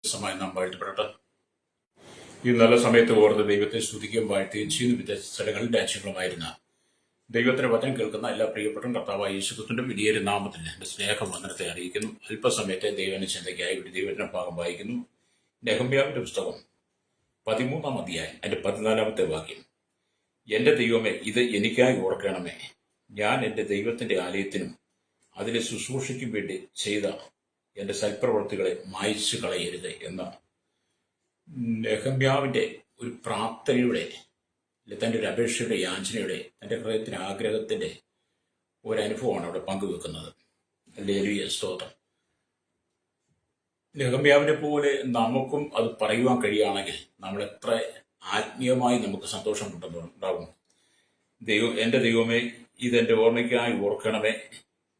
സമയം നാം വാഴ്ത്തപ്പെടട്ടെ. ഈ നല്ല സമയത്ത് ഓർത്ത് ദൈവത്തെ സ്തുതിക്കുകയും വാഴ്ത്തുകയും ചെയ്യുന്ന വിദേശ സ്ഥലങ്ങളിൽ രാജ്യങ്ങളുമായിരുന്ന ദൈവത്തിന്റെ വചനം കേൾക്കുന്ന എല്ലാ പ്രിയപ്പെട്ട കർത്താവായ യേശുക്രിസ്തുവിന്റെ വലിയൊരു നാമത്തിൽ എന്റെ സ്നേഹവന്ദനത്തെ അറിയിക്കുന്നു. അല്പസമയത്തെ ദൈവനുചിന്തയ്ക്കായി ഒരു ദൈവത്തിന്റെ ഭാഗം വായിക്കുന്നു. നെഹമ്യാവിന്റെ പുസ്തകം 13-ാം അധ്യായം അതിന്റെ 14-ാമത്തെ വാക്യം. എന്റെ ദൈവമേ, ഇത് എനിക്കായി ഓർക്കണമേ. ഞാൻ എന്റെ ദൈവത്തിന്റെ ആലയത്തിനും അതിലെ ശുശ്രൂഷയ്ക്കും വേണ്ടി ചെയ്ത എന്റെ സൽപ്രവൃത്തികളെ മായ്ച്ചു കളയരുത് എന്ന നെഹമ്യാവിന്റെ ഒരു പ്രാർത്ഥനയുടെ, തന്റെ ഒരു അപേക്ഷയുടെ, യാചനയുടെ, തന്റെ ഹൃദയത്തിന് ആഗ്രഹത്തിന്റെ ഒരനുഭവമാണ് അവിടെ പങ്കുവെക്കുന്നത്. ഹല്ലേലൂയ, സ്തോത്രം. നെഹമ്യാവിനെ പോലെ നമുക്കും അത് പറയുവാൻ കഴിയുകയാണെങ്കിൽ നമ്മൾ എത്ര ആത്മീയമായി നമുക്ക് സന്തോഷമുണ്ടാകും. എന്റെ ദൈവമേ, ഇതെന്റെ ഓർമ്മയ്ക്കായി ഓർക്കണമേ.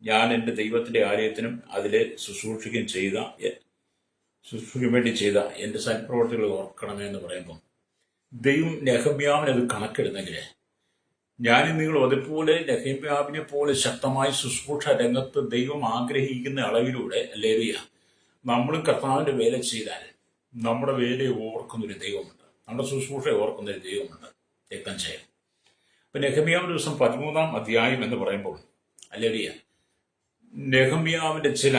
ഞാൻ എന്റെ ദൈവത്തിന്റെ ആലയത്തിനും അതിലെ ശുശ്രൂഷയ്ക്കും വേണ്ടി ചെയ്ത എന്റെ സൽപ്രവർത്തികൾ ഓർക്കണമേ എന്ന് പറയുമ്പോൾ ദൈവം നെഹമ്യാവിന് അത് കണക്കെടുത്തെങ്കിൽ ഞാനും നിങ്ങളും അതുപോലെ നെഹമ്യാവിനെ പോലെ ശക്തമായി ശുശ്രൂഷ രംഗത്ത് ദൈവം ആഗ്രഹിക്കുന്ന അളവിലൂടെ ഹല്ലേലൂയ നമ്മളും കർത്താവിന്റെ വേല ചെയ്താൽ നമ്മുടെ വേലയെ ഓർക്കുന്നൊരു ദൈവമുണ്ട്, നമ്മുടെ ശുശ്രൂഷയെ ഓർക്കുന്നൊരു ദൈവമുണ്ട്. രക്തം ചെയ്യാം. അപ്പൊ നെഹമ്യാവിന്റെ ദിവസം 13-ാം അധ്യായം എന്ന് പറയുമ്പോൾ ഹല്ലേലൂയ നെഹമ്യാവിന്റെ ചില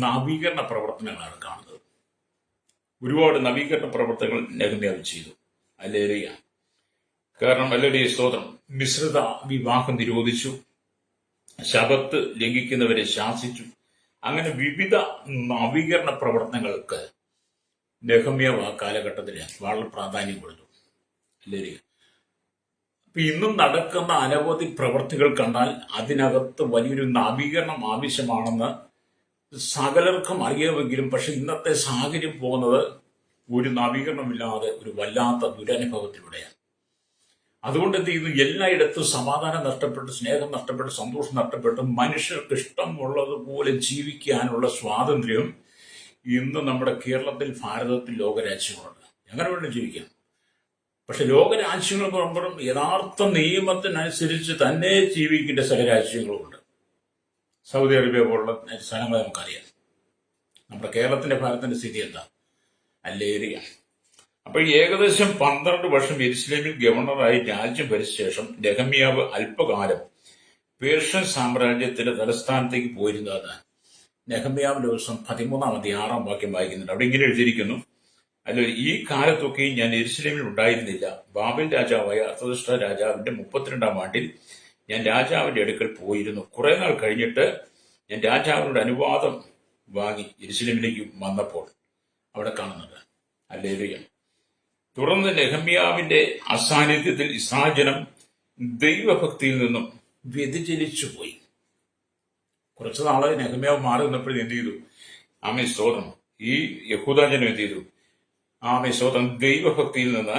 നവീകരണ പ്രവർത്തനങ്ങളാണ് കാണുന്നത്. ഒരുപാട് നവീകരണ പ്രവർത്തനങ്ങൾ നെഹമ്യാവ് ചെയ്തു. ഹല്ലേലൂയ. കാരണം ഹല്ലേലൂയ, സ്തോത്രം. മിശ്രിത വിവാഹം നിരോധിച്ചു, ശബത്ത് ലംഘിക്കുന്നവരെ ശാസിച്ചു. അങ്ങനെ വിവിധ നവീകരണ പ്രവർത്തനങ്ങൾക്ക് നെഹമ്യാവ് ആ കാലഘട്ടത്തിൽ വളരെ പ്രാധാന്യം കൊടുത്തു. ഹല്ലേലൂയ. ഇന്നും നടക്കുന്ന അനവധി പ്രവൃത്തികൾ കണ്ടാൽ അതിനകത്ത് വലിയൊരു നവീകരണം ആവശ്യമാണെന്ന് സകലർക്കും അറിയാമെങ്കിലും പക്ഷെ ഇന്നത്തെ സാഹചര്യം പോകുന്നത് ഒരു നവീകരണമില്ലാതെ ഒരു വല്ലാത്ത ദുരനുഭവത്തിലൂടെയാണ്. അതുകൊണ്ട് എന്ത് ചെയ്യുന്നു, എല്ലായിടത്തും സമാധാനം നഷ്ടപ്പെട്ട്, സ്നേഹം നഷ്ടപ്പെട്ട്, സന്തോഷം നഷ്ടപ്പെട്ട്, മനുഷ്യർക്ക് ഇഷ്ടമുള്ളതുപോലെ ജീവിക്കാനുള്ള സ്വാതന്ത്ര്യം ഇന്ന് നമ്മുടെ കേരളത്തിൽ, ഭാരതത്തിൽ, ലോകരാജ്യങ്ങളുണ്ട്. എങ്ങനെ വേണം ജീവിക്കാം. പക്ഷെ ലോകരാജ്യങ്ങൾ പറയുമ്പോഴും യഥാർത്ഥ നിയമത്തിനനുസരിച്ച് തന്നെ ജീവിക്കേണ്ട ചില രാജ്യങ്ങളുമുണ്ട്. സൗദി അറേബ്യ പോലുള്ള സ്ഥലങ്ങളെ നമുക്കറിയാം. നമ്മുടെ കേരളത്തിന്റെ, ഭാരതത്തിന്റെ സ്ഥിതി എന്താ? ഹല്ലേലൂയ. അപ്പൊ ഏകദേശം 12 വർഷം യെരുശലേമിൽ ഗവർണറായി രാജ്യം ഭരിച്ച ശേഷം നെഹമ്യാവ് അല്പകാലം പേർഷ്യൻ സാമ്രാജ്യത്തിന്റെ തലസ്ഥാനത്തേക്ക് പോയിരുന്നതാണ്. നെഹമ്യാവിന്റെ ദിവസം 13-ാം അധ്യായം 6-ാം വാക്യം വായിക്കുന്നുണ്ട്. അവിടെ ഇങ്ങനെ എഴുതിയിരിക്കുന്നു: അല്ല, ഈ കാലത്തൊക്കെയും ഞാൻ യെരുശലേമിൽ ഉണ്ടായിരുന്നില്ല. ബാബേൽ രാജാവായ അർത്തഹ്ശസ്ത രാജാവിന്റെ 32-ാം ആണ്ടിൽ ഞാൻ രാജാവിന്റെ അടുക്കൽ പോയിരുന്നു. കുറെ നാൾ കഴിഞ്ഞിട്ട് ഞാൻ രാജാവിനോട് അനുവാദം വാങ്ങി യെരുശലേമിലേക്ക് വന്നപ്പോൾ അവിടെ കാണുന്നത്. ഹല്ലേലൂയ. തുടർന്ന് നെഹമ്യാവിന്റെ അസാന്നിധ്യത്തിൽ ഇസ്രായേൽ ജനം ദൈവഭക്തിയിൽ നിന്നും വ്യതിചലിച്ചു പോയി. കുറച്ചു നാളെ നെഹമ്യാവ് മാറി നിന്നപ്പോഴും എന്ത് ചെയ്തു? ആമേൻ, സ്തോത്രം. ഈ യഹൂദ ജനം എന്ത് ചെയ്തു? ആമേൻ, സ്തോത്രം. ദൈവഭക്തിയിൽ നിന്ന്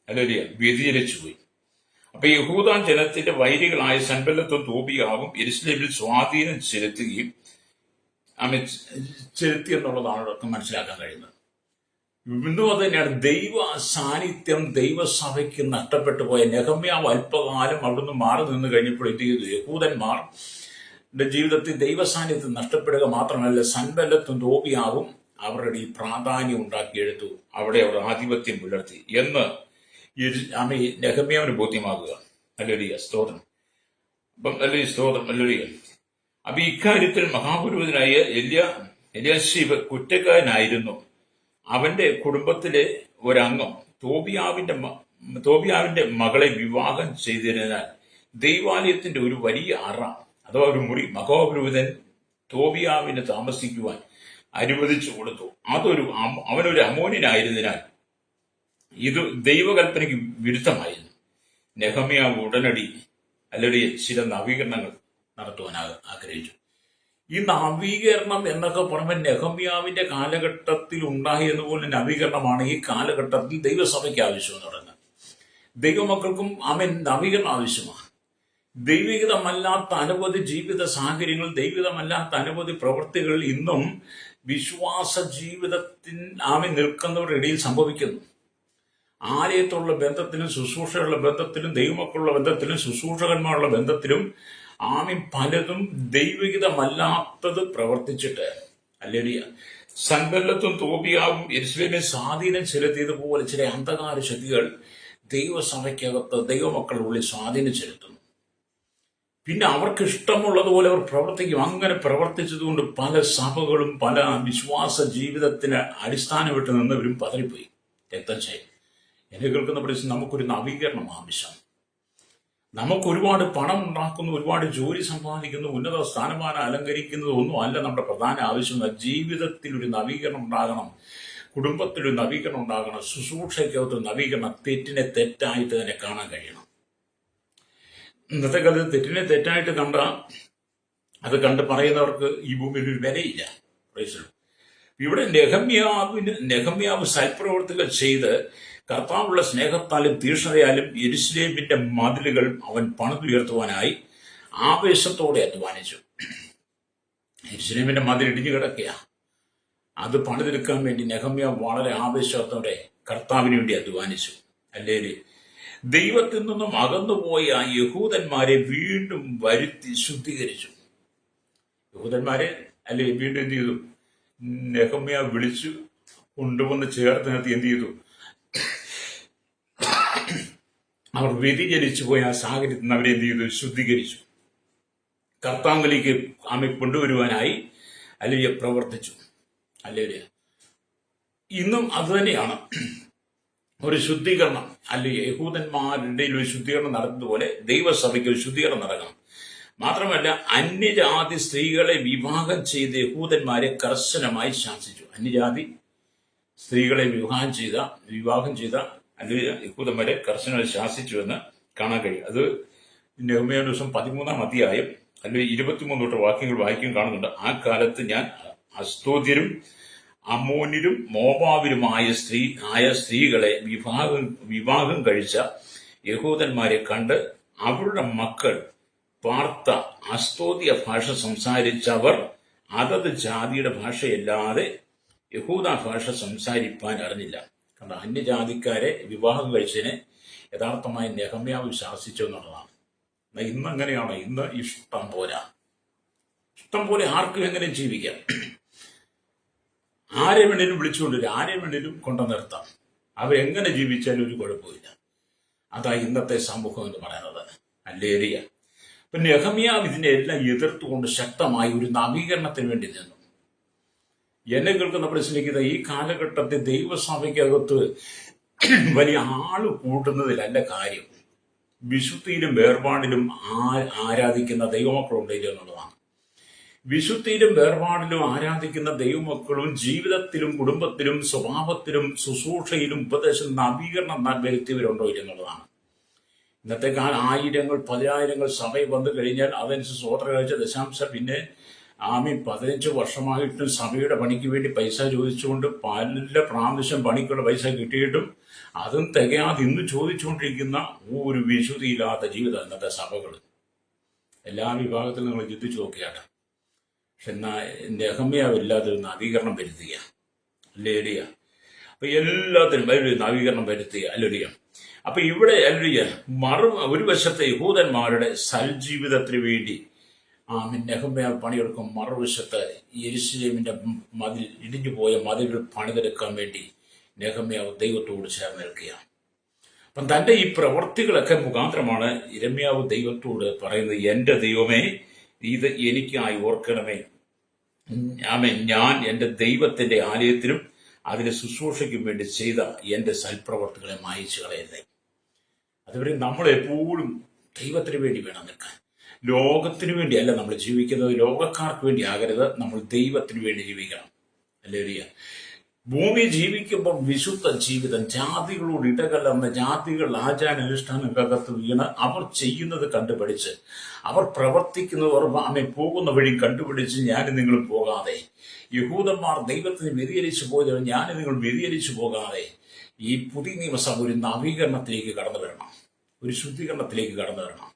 ഹല്ലേലൂയ വ്യതിചലിച്ചു പോയി. അപ്പൊ യഹൂദ ജനത്തിന്റെ വൈരികളായ സൻബല്ലത്തും തോബിയാവും യെരുശലേമിൽ സ്വാധീനം ചെലുത്തുകയും ചെലുത്തി എന്നുള്ളതാണ് ഇതൊക്കെ മനസ്സിലാക്കാൻ കഴിയുന്നത്. ഇന്നും അത് തന്നെയാണ്. ദൈവ സാന്നിധ്യം ദൈവസഭയ്ക്ക് നഷ്ടപ്പെട്ടു പോയ നെഹമ്യാവ് അല്പകാലം അവിടുന്ന് മാറി നിന്ന് കഴിഞ്ഞപ്പോൾ എന്ത് ചെയ്തു? യഹൂദന്മാർ ജീവിതത്തിൽ ദൈവസാന്നിധ്യം നഷ്ടപ്പെടുക മാത്രമല്ല, സൻബല്ലത്തും തോബിയാവും അവരുടെ ഈ പ്രാധാന്യം ഉണ്ടാക്കിയെടുത്തു. അവിടെ അവർ ആധിപത്യം പുലർത്തി എന്ന് നെഹമ്യാവിന് ബോധ്യമാകുക. ഹല്ലേലൂയ, സ്തോത്രം. അപ്പം ഹല്ലേലൂയ, സ്തോത്രം. ഹല്ലേലൂയ. അപ്പൊ ഇക്കാര്യത്തിൽ മഹാപുരോഹിതനായ എല്യാശീബ് കുറ്റക്കാരനായിരുന്നു. അവന്റെ കുടുംബത്തിലെ ഒരംഗം തോബിയാവിന്റെ മകളെ വിവാഹം ചെയ്തിരുന്നാൽ ദൈവാലയത്തിന്റെ ഒരു വലിയ അറ അഥവാ ഒരു മുറി മഹാപുരോഹിതൻ തോബിയാവിന് താമസിക്കുവാൻ അനുവദിച്ചു കൊടുത്തു. അവനൊരു അമോന്യനായിരുന്നതിനാൽ ഇത് ദൈവകൽപ്പനയ്ക്ക് വിരുദ്ധമായിരുന്നു. നെഹമ്യാവ് ഉടനടി അല്ലെങ്കിൽ ചില നവീകരണങ്ങൾ നടത്തുവാൻ ആഗ്രഹിച്ചു. ഈ നവീകരണം എന്നൊക്കെ പറയുമ്പോൾ നെഹമ്യാവിന്റെ കാലഘട്ടത്തിൽ ഉണ്ടായതുപോലെ നവീകരണമാണ് ഈ കാലഘട്ടത്തിൽ ദൈവസഭയ്ക്ക് ആവശ്യമെന്ന് പറയുന്നത്. ദൈവമക്കൾക്കും നവീകരണം ആവശ്യമാണ്. ദൈവികതമല്ലാത്ത അനവധി ജീവിത സാഹചര്യങ്ങൾ, ദൈവികതമല്ലാത്ത അനവധി പ്രവൃത്തികൾ ഇന്നും വിശ്വാസ ജീവിതത്തിൽ നിൽക്കുന്നവരുടെ ഇടയിൽ സംഭവിക്കുന്നു. ആലയത്തുള്ള ബന്ധത്തിലും ശുശ്രൂഷയുള്ള ബന്ധത്തിലും ദൈവമക്കളുള്ള ബന്ധത്തിലും ശുശ്രൂഷകന്മാരുള്ള ബന്ധത്തിലും പലതും ദൈവികതമല്ലാത്തത് പ്രവർത്തിച്ചിട്ട് ഹല്ലേലൂയ സൻബല്ലത്തും തോബിയാവും യെരൂശലേമിൽ സ്വാധീനം ചെലുത്തിയതുപോലെ ചില അന്ധകാര ശക്തികൾ ദൈവസഭയ്ക്കകത്ത് ദൈവമക്കളുടെ ഉള്ളിൽ സ്വാധീനം ചെലുത്തുന്നു. പിന്നെ അവർക്ക് ഇഷ്ടമുള്ളതുപോലെ അവർ പ്രവർത്തിക്കും. അങ്ങനെ പ്രവർത്തിച്ചതുകൊണ്ട് പല സഭകളും പല വിശ്വാസ ജീവിതത്തിന് അടിസ്ഥാനമിട്ട് നിന്നവരും പതറിപ്പോയി, രക്തം ചെയ്യും. എന്നെ കേൾക്കുന്ന പ്രദേശം നമുക്കൊരു നവീകരണം ആവശ്യം. നമുക്ക് ഒരുപാട് പണം ഉണ്ടാക്കുന്നു, ഒരുപാട് ജോലി സമ്പാദിക്കുന്നു, ഉന്നത സ്ഥാനമാനം അലങ്കരിക്കുന്നത് ഒന്നും അല്ല നമ്മുടെ പ്രധാന ആവശ്യം. ജീവിതത്തിൽ ഒരു നവീകരണം ഉണ്ടാകണം, കുടുംബത്തിലൊരു നവീകരണം ഉണ്ടാകണം, ശുശ്രൂഷയ്ക്കകത്തൊരു നവീകരണം. തെറ്റിനെ തെറ്റായിട്ട് തന്നെ കാണാൻ കഴിയണം. ഇന്നത്തെ കാലത്ത് തെറ്റിനെ തെറ്റായിട്ട് അത് കണ്ട് പറയുന്നവർക്ക് ഈ ഭൂമിയിൽ ഒരു വിലയില്ല. ഇവിടെ നെഹമ്യാവ് സൽപ്രവർത്തികൾ ചെയ്ത് കർത്താവുള്ള സ്നേഹത്താലും തീക്ഷ്ണതയാലും യെരൂശലേമിന്റെ മതിലുകൾ അവൻ പണിതുയർത്തുവാനായി ആവേശത്തോടെ അധ്വാനിച്ചു. യെരൂശലേമിന്റെ മതിൽ ഇടിഞ്ഞു കിടക്കുക, അത് പണിതെടുക്കാൻ വേണ്ടി നെഹമ്യാവ് വളരെ ആവേശത്തോടെ കർത്താവിന് വേണ്ടി അധ്വാനിച്ചു. അല്ലേല് ദൈവത്തിൽ നിന്നും അകന്നുപോയ ആ യഹൂദന്മാരെ വീണ്ടും വരുത്തി ശുദ്ധീകരിച്ചു. യഹൂദന്മാരെ വീണ്ടും എന്ത് ചെയ്തു? നെഹമ്യാവ് വിളിച്ചു കൊണ്ടുവന്ന് ചേർത്ത് നിർത്തി എന്ത് ചെയ്തു? അവർ വ്യതിചലിച്ചു പോയ ആ സാഹചര്യത്തിൽ നിന്ന് അവരെ എന്ത് ചെയ്തു? ശുദ്ധീകരിച്ചു. കർത്താവിലേക്ക് കൊണ്ടുവരുവാനായി പ്രവർത്തിച്ചു. ഇന്നും അതുതന്നെയാണ് ഒരു ശുദ്ധീകരണം. യഹൂദന്മാരുടെ ഒരു ശുദ്ധീകരണം നടന്നതുപോലെ ദൈവസഭയ്ക്ക് ഒരു ശുദ്ധീകരണം നടക്കണം. മാത്രമല്ല, അന്യജാതി സ്ത്രീകളെ വിവാഹം ചെയ്ത് യഹൂദന്മാരെ കർശനമായി ശാസിച്ചു. അന്യജാതി സ്ത്രീകളെ വിവാഹം ചെയ്ത യഹൂദന്മാരെ കർശനമായി ശാസിച്ചു എന്ന് കാണാൻ കഴിയും. അത് നെഹമ്യാവിന്റെ ദിവസം 13-ാം അധ്യായം 23 തൊട്ട് വാക്യങ്ങൾ വായിക്കും കാണുന്നുണ്ട്. ആ കാലത്ത് ഞാൻ അസ്തോദ്യരും അമ്മോന്യരും മോവാബിലുമായ സ്ത്രീകളെ വിവാഹം കഴിച്ച യഹൂദന്മാരെ കണ്ട് അവരുടെ മക്കൾ പാർത്ത അസ്തോദ്യ ഭാഷ സംസാരിച്ചവർ അതത് ജാതിയുടെ ഭാഷയല്ലാതെ യഹൂദ ഭാഷ സംസാരിപ്പാൻ അറിഞ്ഞില്ല. കണ്ട, അന്യജാതിക്കാരെ വിവാഹം കഴിച്ചതിനെ യഥാർത്ഥമായി നെഹമ്യാവ് ശാസിച്ചു എന്നുള്ളതാണ്. ഇന്നെങ്ങനെയാണ്? ഇന്ന് ഇഷ്ടം പോലെ ആർക്കും എങ്ങനെയും ജീവിക്കാം. ആരെ വേണേലും വിളിച്ചുകൊണ്ടുവരും, ആരെ വേണേലും കൊണ്ടു നിർത്താം. അവരെങ്ങനെ ജീവിച്ചാലും ഒരു കുഴപ്പമില്ല. അതാ ഇന്നത്തെ സമൂഹം എന്ന് പറയുന്നത്. ഹല്ലേലൂയ. പിന്നെ നെഹമ്യാവ് ഇതിനെല്ലാം എതിർത്തുകൊണ്ട് ശക്തമായി ഒരു നവീകരണത്തിന് വേണ്ടി നിന്നു. എന്നെ കേൾക്കുന്ന പ്രശ്നിക്കുന്നത് ഈ കാലഘട്ടത്തിൽ ദൈവസഭയ്ക്കകത്ത് വലിയ ആള് കൂട്ടുന്നതിലല്ല കാര്യം, വിശുദ്ധിയിലും വേർപാടിലും ആരാധിക്കുന്ന ദൈവമക്കളുണ്ടെങ്കിൽ എന്നുള്ളതാണ്. വിശുദ്ധിയിലും വേർപാടിലും ആരാധിക്കുന്ന ദൈവമക്കളും ജീവിതത്തിലും കുടുംബത്തിലും സ്വഭാവത്തിലും ശുശ്രൂഷയിലും ഉപദേശം നവീകരണം വരുത്തിയവരുണ്ടോ എന്നുള്ളതാണ്. ഇന്നത്തെ കാലം 1000-10,000 സഭയിൽ വന്നു കഴിഞ്ഞാൽ അതനുസരിച്ച് സ്വോത്ര കഴിച്ച ദശാംശം പിന്നെ 15 വർഷമായിട്ടും സഭയുടെ പണിക്ക് വേണ്ടി പൈസ ചോദിച്ചുകൊണ്ട് പല പ്രാവശ്യം പണിക്കുള്ള പൈസ കിട്ടിയിട്ടും അതും തികയാതെ ഇന്ന് ചോദിച്ചുകൊണ്ടിരിക്കുന്ന ഒരു വിശുദ്ധിയില്ലാത്ത ജീവിതം ഇന്നത്തെ സഭകൾ. എല്ലാ വിഭാഗത്തിലും നിങ്ങൾ ചിന്തിച്ചു നോക്കിയാട്ടെ. പക്ഷെ എന്നാൽ നെഹമ്യാവില്ലാതെ നവീകരണം വരുത്തുക. ഹല്ലേലൂയ. അപ്പൊ എല്ലാത്തിനും വലിയ നവീകരണം വരുത്തുക. ഹല്ലേലൂയ. അപ്പൊ ഇവിടെ ഒരു വശത്തെ യഹൂദന്മാരുടെ സൽജീവിതത്തിന് വേണ്ടി നെഹമ്യാവ് പണിയെടുക്കും, മറുവശത്ത് യെരൂശലേമിന്റെ ഇടിഞ്ഞുപോയ മതിലുകൾ പണിതെടുക്കാൻ വേണ്ടി നെഹമ്യാവ് ദൈവത്തോട് ചേർന്ന് നിൽക്കുകയാണ്. അപ്പം തന്റെ ഈ പ്രവർത്തികളൊക്കെ മുഖാന്തരമാണ് യിരെമ്യാവ് ദൈവത്തോട് പറയുന്നത്, എന്റെ ദൈവമേ, ഇത് എനിക്കായി ഓർക്കണമേ. ഞാൻ എന്റെ ദൈവത്തിന്റെ ആലയത്തിനും അതിന്റെ ശുശ്രൂഷയ്ക്കും വേണ്ടി ചെയ്ത എന്റെ സൽപ്രവർത്തികളെ മായിച്ചു കളയരുതേ. അതുവരെ നമ്മൾ എപ്പോഴും ദൈവത്തിന് വേണ്ടി വേണം നിൽക്കാൻ. ലോകത്തിനു വേണ്ടിയല്ല നമ്മൾ ജീവിക്കുന്നത്, ലോകക്കാർക്ക് വേണ്ടി ആകരുത്. നമ്മൾ ദൈവത്തിന് വേണ്ടി ജീവിക്കണം. ഹല്ലേലൂയ. ഭൂമി ജീവിക്കുമ്പോൾ വിശുദ്ധ ജീവിതം, ജാതികളോട് ഇടകലർന്ന് ജാതികൾ ആചാരാനുഷ്ഠാനങ്ങൾക്കകത്ത് വീണ് അവർ ചെയ്യുന്നത് കണ്ടുപിടിച്ച്, അവർ പ്രവർത്തിക്കുന്നവർ പോകുന്ന വഴി കണ്ടുപിടിച്ച് ഞാനും നിങ്ങൾ പോകാതെ, യഹൂദന്മാർ ദൈവത്തിന് വ്യതിചലിച്ചു പോയതുകൊണ്ട് ഞാനും നിങ്ങൾ വ്യതിചലിച്ചു പോകാതെ ഈ പുതിയ നിയമസഭ ഒരു നവീകരണത്തിലേക്ക് കടന്നു വരണം, ഒരു ശുദ്ധീകരണത്തിലേക്ക് കടന്നു വരണം.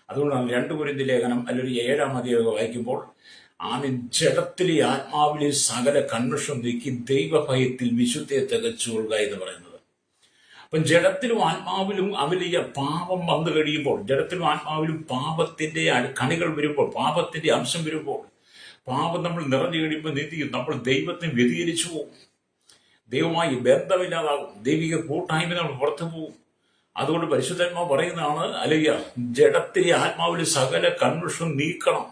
അതുകൊണ്ടാണ് 2 കൊരിന്ത്യർ ലേഖനം 7-ാം അധ്യായം വായിക്കുമ്പോൾ ജഡത്തിലെ ആത്മാവിലെ സകല കൺവെർഷൻ നീക്കി ദൈവഭയത്തിൽ വിശുദ്ധിയെ തികച്ചുകൊള്ളുക എന്ന് പറയുന്നത്. അപ്പം ജഡത്തിലും ആത്മാവിലും വലിയ പാപം വന്നു കഴിയുമ്പോൾ, ജഡത്തിലും ആത്മാവിലും പാപത്തിന്റെ കണികൾ വരുമ്പോൾ, പാപത്തിന്റെ അംശം വരുമ്പോൾ, പാപം നമ്മൾ നിറഞ്ഞു കഴിയുമ്പോൾ നീതി നമ്മൾ ദൈവത്തിന് വ്യതിചലിച്ചു പോകും, ദൈവമായി ബന്ധമില്ലാതാകും, ദൈവിക കൂട്ടായ്മ നമ്മൾ പുറത്തു പോകും. അതുകൊണ്ട് പരിശുദ്ധാത്മാവ് പറയുന്നതാണ്, അല്ലെങ്കിൽ ജഡത്തിലെ ആത്മാവിലെ സകല കൺവെർഷൻ നീക്കണം,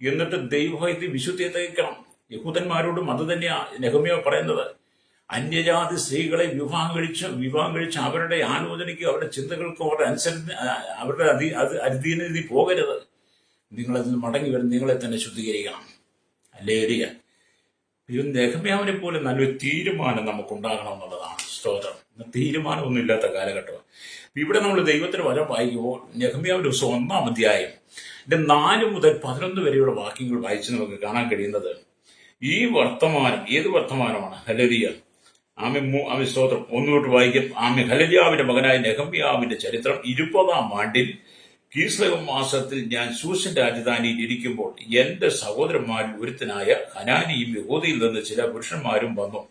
എന്നിട്ട് ദൈവഭയത്തിൽ വിശുദ്ധിയെ തയ്ക്കണം. യഹൂദന്മാരോടും അത് തന്നെയാണ് നെഹമ്യാവ് പറയുന്നത്. അന്യജാതി സ്ത്രീകളെ വിവാഹം കഴിച്ച് അവരുടെ ആലോചനയ്ക്കും അവരുടെ ചിന്തകൾക്കും അവരുടെ അധീനതയിൽ പോകരുത്. നിങ്ങളതിൽ മടങ്ങി വരും, നിങ്ങളെ തന്നെ ശുദ്ധീകരിക്കണം. അല്ലേരിയ നെഹമ്യാവിനെ പോലെ നല്ലൊരു തീരുമാനം നമുക്കുണ്ടാകണം എന്നുള്ളതാണ് സ്തോത്രം. തീരുമാനമൊന്നും ഇല്ലാത്ത കാലഘട്ടം. ഇവിടെ നമ്മൾ ദൈവത്തിന് വചനം വായിക്കുമ്പോൾ നെഹമ്യാവിന്റെ പുസ്തകം 1-ാം അധ്യായം 4 മുതൽ 11 വരെയുള്ള വാക്യങ്ങൾ വായിച്ച് നമുക്ക് കാണാൻ കഴിയുന്നത് ഈ വർത്തമാനം ഏത് വർത്തമാനമാണ്? ഹല്ലേലൂയ. ആമേ സ്തോത്രം. ഒന്നുകൊണ്ട് വായിക്കും. ഹലര്യാവിന്റെ മകനായ നെഹമ്യാവിന്റെ ചരിത്രം. 20-ാം ആണ്ടിൽ കീസ്ലവ് മാസത്തിൽ ഞാൻ ശൂശൻ രാജധാനിയിൽ ഇരിക്കുമ്പോൾ എന്റെ സഹോദരന്മാരിൽ ഒരുത്തനായ ഹനാനിയും യഹൂദയിൽ നിന്ന് ചില പുരുഷന്മാരും വന്നു.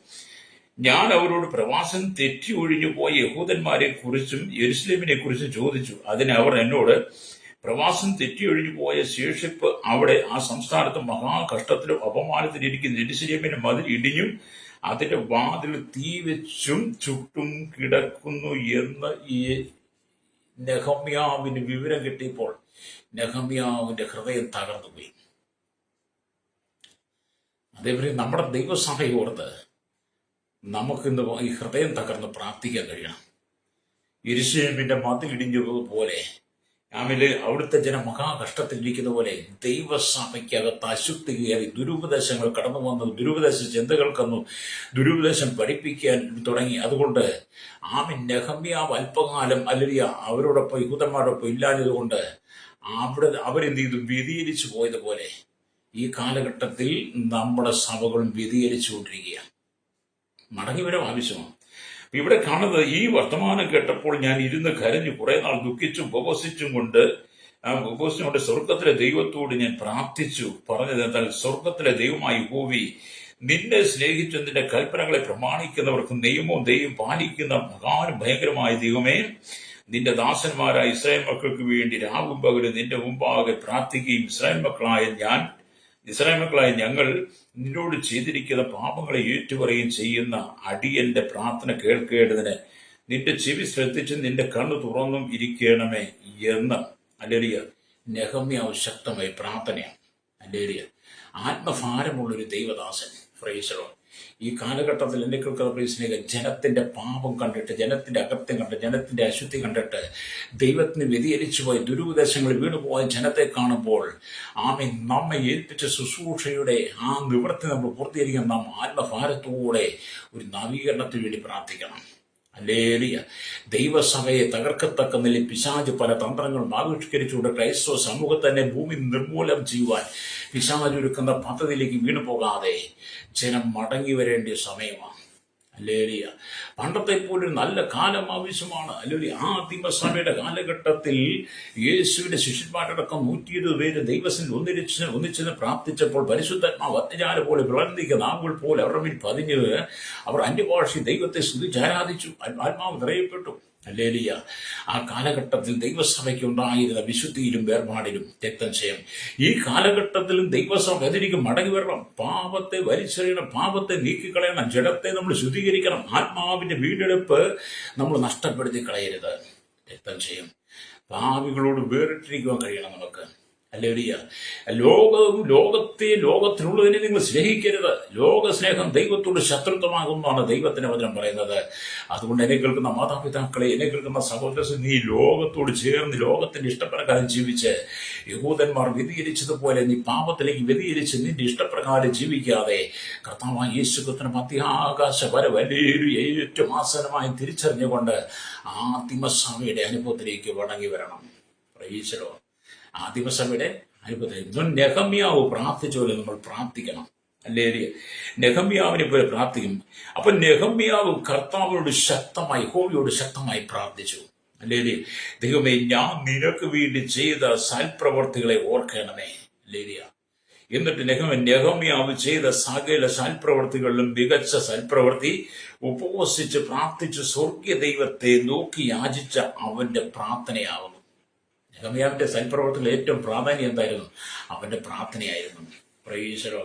ഞാൻ അവരോട് പ്രവാസം തെറ്റി ഒഴിഞ്ഞു പോയ യഹൂദന്മാരെ കുറിച്ചും യെരുശലേമിനെ കുറിച്ചും ചോദിച്ചു. അതിന് അവർ എന്നോട്, പ്രവാസം തെറ്റിയൊഴിഞ്ഞു പോയ ശേഷിപ്പ് അവിടെ ആ സംസ്ഥാനത്ത് മഹാകഷ്ടത്തിലും അപമാനത്തിലിരിക്കുന്ന യെരുശലേമിന്റെ മതിൽ ഇടിഞ്ഞും അതിന്റെ വാതിൽ തീ വെച്ചും ചുട്ടും കിടക്കുന്നു എന്ന് ഈ നെഹമ്യാവിന് വിവരം കിട്ടിയപ്പോൾ നെഹമ്യാവിന്റെ ഹൃദയം തകർന്നുപോയി. അതേപോലെ നമ്മുടെ ദൈവസഭയോർത്ത് നമുക്കിന്ന് ഈ ഹൃദയം തകർന്ന് പ്രാർത്ഥിക്കാൻ കഴിയണം. യെരുശലേമിന്റെ മതിൽ ഇടിഞ്ഞതുപോലെ അവിടുത്തെ ജനം മഹാകഷ്ടത്തിലിരിക്കുന്ന പോലെ ദൈവസഭയ്ക്കകത്ത് അശുദ്ധി കയറി ദുരുപദേശങ്ങൾ കടന്നു വന്നു, ദുരുപദേശ ചിന്തകൾക്കെന്നു ദുരുപദേശം പഠിപ്പിക്കാൻ തുടങ്ങി. അതുകൊണ്ട് നെഹമ്യാവ് അല്പകാലം അല്ലെങ്കിൽ അവരോടൊപ്പം യഹൂദന്മാരോടൊപ്പം ഇല്ലാഞ്ഞതുകൊണ്ട് അവരെന്ത് ചെയ്തു? വ്യതിചലിച്ചു പോയതുപോലെ ഈ കാലഘട്ടത്തിൽ നമ്മുടെ സഭകളും വ്യതിചലിച്ചുകൊണ്ടിരിക്കുകയാണ്. മടങ്ങി വരാൻ ആവശ്യമാണ്. ഇവിടെ കാണുന്നത്, ഈ വർത്തമാനം കേട്ടപ്പോൾ ഞാൻ ഇരുന്ന് കരഞ്ഞു, കുറെ നാൾ ദുഃഖിച്ചും ഉപവസിച്ചും കൊണ്ട് സ്വർഗത്തിലെ ദൈവത്തോട് ഞാൻ പ്രാർത്ഥിച്ചു. പറഞ്ഞത് എന്നാൽ, സ്വർഗത്തിലെ ദൈവമായി യഹോവേ, നിന്നെ സ്നേഹിച്ചു നിന്റെ കൽപ്പനകളെ പ്രമാണിക്കുന്നവർക്ക് നിയമവും ദൈവം പാലിക്കുന്ന മഹാനും ഭയങ്കരമായ ദൈവമേ, നിന്റെ ദാസന്മാരായ ഇസ്രായേൽ മക്കൾക്ക് വേണ്ടി രാവും പകലും നിന്റെ മുമ്പാകെ പ്രാർത്ഥിക്കുകയും ഇസ്രായേൽ മക്കളായ ഞങ്ങൾ നിന്നോട് ചെയ്തിരിക്കുന്ന പാപങ്ങളെ ഏറ്റുപറയുകയും ചെയ്യുന്ന അടിയന്റെ പ്രാർത്ഥന കേൾക്കേണ്ടതിന് നിന്റെ ചെവി ശ്രദ്ധിച്ച് നിന്റെ കണ്ണു തുറന്നും ഇരിക്കണമേ എന്ന് ഹല്ലേലൂയ നെഹമ്യാവ് ശക്തമായി പ്രാർത്ഥനയാണ്. ഹല്ലേലൂയ. ആത്മഭാരമുള്ളൊരു ദൈവദാസൻ. Praise the Lord. ഈ കാലഘട്ടത്തിൽ എന്നെ കേൾക്കുന്ന സ്നേഹിതൻ, ജനത്തിന്റെ പാപം കണ്ടിട്ട്, ജനത്തിന്റെ അകത്യം കണ്ടിട്ട്, ജനത്തിന്റെ അശുദ്ധി കണ്ടിട്ട് ദൈവത്തിന് വ്യതിചലിച്ചു പോയി ദുരുപദേശങ്ങളിൽ വീണുപോയ ജനത്തെ കാണുമ്പോൾ നമ്മെ ഏൽപ്പിച്ച ശുശ്രൂഷയുടെ ആ നിവൃത്തി നമ്മൾ പൂർത്തീകരിക്കാൻ നാം ആത്മഭാരത്തോടെ ഒരു നവീകരണത്തിന് വേണ്ടി പ്രാർത്ഥിക്കണം. ഹല്ലേലൂയ. ദൈവസഭയെ തകർക്കത്തക്ക നിലയിൽ പിശാച് പല തന്ത്രങ്ങളും ആവിഷ്കരിച്ചുകൊണ്ട് ക്രൈസ്തവ സമൂഹത്തെ തന്നെ ഭൂമി നിർമൂലനം ചെയ്യുവാൻ പിശാച് ഒരുക്കുന്ന പദ്ധതിയിലേക്ക് വീണു പോകാതെ ജനം മടങ്ങി വരേണ്ട സമയമാണ്. ഹല്ലേലൂയ. പണ്ടത്തെ പോലൊരു നല്ല കാലം ആവശ്യമാണ്. അല്ലെങ്കിൽ ആ ആദിമസഭയുടെ കാലഘട്ടത്തിൽ യേശുവിന്റെ ശിഷ്യന്മാരടക്കം 120 പേര് ദൈവത്തിൽ ഒന്നിച്ചെന്ന് പ്രാർത്ഥിച്ചപ്പോൾ പരിശുദ്ധാത്മാവ് അത്യജാല പോലെ വിളർന്നിരിക്കുന്ന നാവുകൾ പോലെ അവരുടെ മേൽ പതിഞ്ഞത്. അവർ അന്യഭാഷയിൽ ദൈവത്തെ സ്തുതിച്ചാരാധിച്ചു, ആത്മാവ് നിറയപ്പെട്ടു. ഹല്ലേലൂയ. ആ കാലഘട്ടത്തിൽ ദൈവസഭയ്ക്ക് ഉണ്ടായിരുന്ന വിശുദ്ധിയിലും വേർപാടിലും രക്തം ചെയ്യും. ഈ കാലഘട്ടത്തിലും ദൈവസഭ അതിലേക്ക് മടങ്ങി വരണം. പാപത്തെ വലിച്ചെറിയണം, പാപത്തെ നീക്കിക്കളയണം, ജഡത്തെ നമ്മൾ ശുദ്ധീകരിക്കണം. ആത്മാവിന്റെ വീണ്ടെടുപ്പ് നമ്മൾ നഷ്ടപ്പെടുത്തി കളയരുത്. രക്തം ചെയ്യും. പാപികളോട് വേറിട്ടിരിക്കുവാൻ കഴിയണം നമുക്ക്. ഹല്ലേലൂയ. ലോകത്തിലുള്ളതിനെ നിങ്ങൾ സ്നേഹിക്കരുത്. ലോകസ്നേഹം ദൈവത്തോട് ശത്രുത്വമാകുന്നതാണ് ദൈവത്തിന്റെ വചനം പറയുന്നത്. അതുകൊണ്ട് എന്നെ കേൾക്കുന്ന മാതാപിതാക്കളെ, എന്നെ കേൾക്കുന്ന സഹോദരൻ, നീ ലോകത്തോട് ചേർന്ന് ലോകത്തിന്റെ ഇഷ്ടപ്രകാരം ജീവിച്ച് യഹൂദന്മാർ വ്യതിചലിച്ചതുപോലെ നീ പാപത്തിലേക്ക് വ്യതിചലിച്ച് നിന്റെ ഇഷ്ടപ്രകാരം ജീവിക്കാതെ കർത്താവായ യേശുക്രിസ്തുവിന്റെ മധ്യാകാശ വലിയൊരു ഏറ്റവും ആസന്നമായി തിരിച്ചറിഞ്ഞുകൊണ്ട് ആദിമസഭയുടെ അനുഭവത്തിലേക്ക് മടങ്ങി വരണം. Praise the Lord. ആദിമസഭയുടെ അനുഭവത്തിൽ നെഹമ്യാവ് പ്രാർത്ഥിച്ച പോലെ നമ്മൾ പ്രാർത്ഥിക്കണം. ഹല്ലേലൂയ. നെഹമ്യാവിനെ പോലെ പ്രാർത്ഥിക്കും. അപ്പൊ നെഹമ്യാവ് കർത്താവിനോട് ശക്തമായി, യഹോവയോട് ശക്തമായി പ്രാർത്ഥിച്ചു. ഹല്ലേലൂയ. ദൈവമേ, ഞാൻ നിനക്ക് വേണ്ടി ചെയ്ത സൽപ്രവർത്തികളെ ഓർക്കണമേ. ഹല്ലേലൂയ. എന്നിട്ട് നെഹമ്യാവ് ചെയ്ത സകല സൽപ്രവർത്തികളിലും മികച്ച സൽപ്രവർത്തി ഉപവസിച്ച് പ്രാർത്ഥിച്ച് സ്വർഗീയ ദൈവത്തെ നോക്കി യാചിച്ച അവന്റെ പ്രാർത്ഥനയാകുന്നു. നെഹമ്യാവിന്റെ സൽപ്രവർത്തികൾ ഏറ്റവും പ്രാധാന്യം എന്തായിരുന്നു? അവന്റെ പ്രാർത്ഥനയായിരുന്നു. പ്രൈസലോ.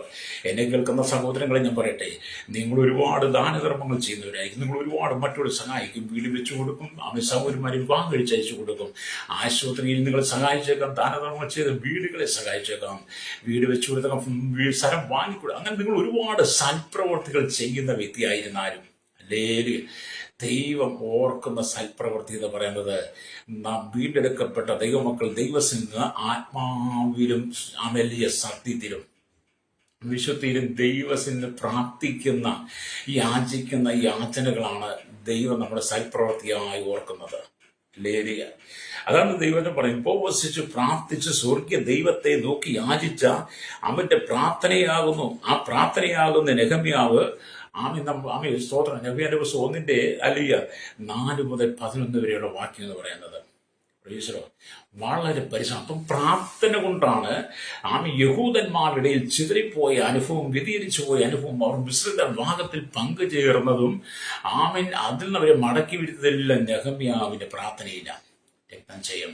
എന്നെ കേൾക്കുന്ന സഹോദരങ്ങളെ ഞാൻ പറയട്ടെ, നിങ്ങൾ ഒരുപാട് ദാനധർമ്മങ്ങൾ ചെയ്യുന്നവരായിരിക്കും. നിങ്ങൾ ഒരുപാട് മറ്റൊരു സഹായിക്കും, വീട് വെച്ചു കൊടുക്കും, സഹോദരന്മാരെ വിവാഹം കഴിച്ചയച്ചു കൊടുക്കും, ആശുപത്രിയിൽ നിങ്ങൾ സഹായിച്ചേക്കാം, ദാനധർമ്മം ചെയ്ത് വീടുകളെ സഹായിച്ചേക്കാം, വീട് വെച്ചു കൊടുത്തേക്കാം, സ്ഥലം വാങ്ങിക്കൊടുക്കാം. അങ്ങനെ നിങ്ങൾ ഒരുപാട് സൽപ്രവർത്തികൾ ചെയ്യുന്ന വ്യക്തിയായിരുന്നാലും അല്ലേലും ദൈവം ഓർക്കുന്ന സൽപ്രവൃത്തി എന്ന് പറയുന്നത് നാം വീണ്ടെടുക്കപ്പെട്ട ദൈവമക്കൾ ദൈവസിന് ആത്മാവിലും വലിയ സത്യത്തിലും വിശുദ്ധിയിലും ദൈവത്തിന് പ്രാർത്ഥിക്കുന്ന യാചിക്കുന്ന യാചനകളാണ് ദൈവം നമ്മുടെ സൽപ്രവൃത്തിയായി ഓർക്കുന്നത്. ലേലിയ അതാണ് ദൈവത്തെ പറയും, ഉപവസിച്ച് പ്രാർത്ഥിച്ച് സ്വർഗീയ ദൈവത്തെ നോക്കി യാചിച്ച അവന്റെ പ്രാർത്ഥനയാകുന്നു. ആ പ്രാർത്ഥനയാകുന്ന നെഹമ്യാവ് ആമി സ്തോത്രം. നെഹമ്യാവിന്റെ പുസ്തകം 1:4 മുതൽ 11 വരെയുള്ള വാക്യം എന്ന് പറയുന്നത് വളരെ പരിശ്രമം. അപ്പം പ്രാർത്ഥന കൊണ്ടാണ് യഹൂദന്മാരുടെ ചിതറിപ്പോയ അനുഭവം, വ്യതിരിച്ചു പോയ അനുഭവം, അവർ മിശ്രിത വിഭാഗത്തിൽ പങ്കുചേർന്നതും അതിൽ നിന്ന് അവരെ മടക്കി വിടുന്നതെല്ലാം നെഹമ്യാവിന്റെ പ്രാർത്ഥനയില്ല. രക്തം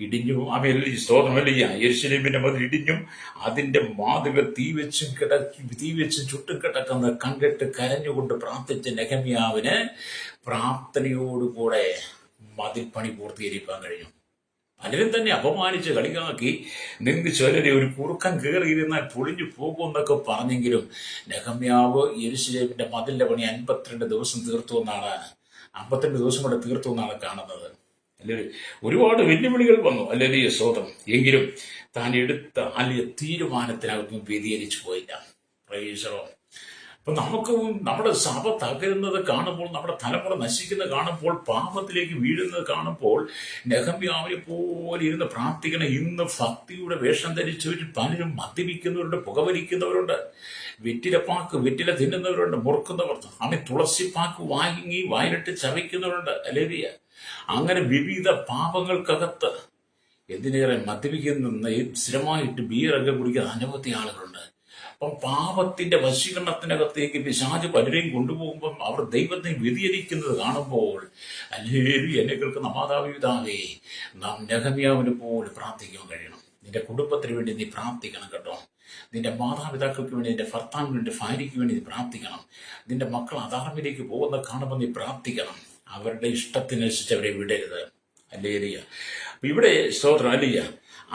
ഇടിഞ്ഞു സ്തോത്രമല്ല, യെരൂശലേമിന്റെ മതിൽ ഇടിഞ്ഞും അതിന്റെ വാതിലുകൾ തീവെച്ചും ചുട്ടും കിടക്കുന്ന കണ്ടിട്ട് കരഞ്ഞുകൊണ്ട് പ്രാർത്ഥിച്ച നെഹമ്യാവിന് പ്രാർത്ഥനയോടുകൂടെ മതിൽപ്പണി പൂർത്തീകരിക്കാൻ കഴിഞ്ഞു. പലരും തന്നെ അപമാനിച്ച് കളികാക്കി, നിങ്ങൾക്ക് ചിലരെ ഒരു കുറുക്കം കയറിയിരുന്നാൽ പൊളിഞ്ഞു പോകുമെന്നൊക്കെ പറഞ്ഞെങ്കിലും നെഹമ്യാവ് യെരൂശലേമിന്റെ മതിലിന്റെ പണി 52 ദിവസം തീർത്തു എന്നാണ്, 52 ദിവസം കൂടെ തീർത്തു എന്നാണ് കാണുന്നത്. അല്ലെ, ഒരുപാട് വെല്ലുവിളികൾ വന്നു, അല്ലെ സ്തോത്രം. എങ്കിലും താൻ എടുത്ത അല്ലെ തീരുമാനത്തിനകത്തും വ്യതിചലിച്ചു പോയില്ല. പ്രൈസലോ. അപ്പൊ നമുക്ക് നമ്മുടെ സഭ തകരുന്നത് കാണുമ്പോൾ, നമ്മുടെ തലമുറ നശിക്കുന്നത് കാണുമ്പോൾ, പാപത്തിലേക്ക് വീഴുന്നത് കാണുമ്പോൾ നെഹമ്യാവിനെ പോലെ ഇരുന്ന് പ്രാർത്ഥിക്കണം. ഇന്ന് ഭക്തിയുടെ വേഷം ധരിച്ചവരിൽ പലരും മദ്യപിക്കുന്നവരുണ്ട്, പുകവലിക്കുന്നവരുണ്ട്, വെറ്റില തിന്നുന്നവരുണ്ട്, മുറുക്കുന്നവർ, തുളസിപ്പാക്ക് വാങ്ങി വായിലിട്ട് ചവയ്ക്കുന്നവരുണ്ട്. അല്ലേരിയ അങ്ങനെ വിവിധ പാപങ്ങൾക്കകത്ത് എന്തിനേറെ മദ്യപിക്കുന്ന സ്ഥിരമായിട്ട് ബിയറൊക്കെ കുടിക്കുന്ന അനവധി ആളുകളുണ്ട്. അപ്പം പാപത്തിന്റെ വശീകരണത്തിനകത്തേക്ക് പിശാച് പലരെയും കൊണ്ടുപോകുമ്പം അവർ ദൈവത്തെ വ്യതിചലിക്കുന്നത് കാണുമ്പോൾ അല്ലേലും എന്നെ കേൾക്കുന്ന മാതാപിതാവേ, നാം നെഹമ്യാവിനെ പോലെ പ്രാർത്ഥിക്കാൻ കഴിയണം. നിന്റെ കുടുംബത്തിന് വേണ്ടി നീ പ്രാർത്ഥിക്കണം കേട്ടോ. നിന്റെ മാതാപിതാക്കൾക്ക് വേണ്ടി, നിന്റെ ഭർത്താവിന് വേണ്ടി, ഭാര്യയ്ക്ക് വേണ്ടി നീ പ്രാർത്ഥിക്കണം. നിന്റെ മക്കൾ അധാർമ്മിലേക്ക് പോകുന്ന കാണുമ്പോൾ നീ പ്രാർത്ഥിക്കണം. അവരുടെ ഇഷ്ടത്തിനനുസരിച്ച് അവരെ വിടരുത്. അല്ലേലിയ. ഇവിടെ സ്തോത്രം. അല്ലിയ,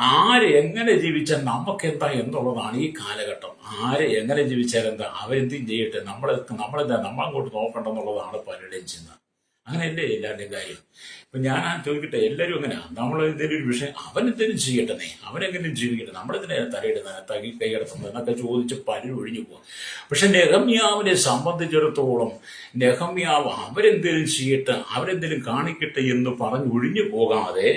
ആര് എങ്ങനെ ജീവിച്ചാൽ നമുക്കെന്താ എന്നുള്ളതാണ് ഈ കാലഘട്ടം. ആര് എങ്ങനെ ജീവിച്ചാൽ എന്താ, അവരെന്തും ചെയ്യട്ടെ, നമ്മളെന്താ നമ്മളങ്ങോട്ട് നോക്കണ്ടെന്നുള്ളതാണ് പലരുടെയും ചിന്ത. അങ്ങനെയല്ലേ എല്ലാവരുടെയും കാര്യം. ഇപ്പൊ ഞാൻ ചോദിക്കട്ടെ, എല്ലാവരും എങ്ങനെയാണ്, നമ്മൾ എന്തെങ്കിലും ഒരു വിഷയം അവനെന്തെങ്കിലും ചെയ്യട്ടെ, അവനെങ്കിലും ജീവിക്കട്ടെ, നമ്മളെന്തിനാ തലയിടുന്നത്, കൈയടത്തുന്നത് എന്നൊക്കെ ചോദിച്ച് പലരും ഒഴിഞ്ഞു പോകും. പക്ഷെ നെഹമ്യാവിനെ സംബന്ധിച്ചിടത്തോളം നെഹമ്യാവ് അവരെന്തെങ്കിലും ചെയ്യട്ടെ, അവരെന്തെങ്കിലും കാണിക്കട്ടെ എന്ന് പറഞ്ഞ് ഒഴിഞ്ഞു പോകാതെ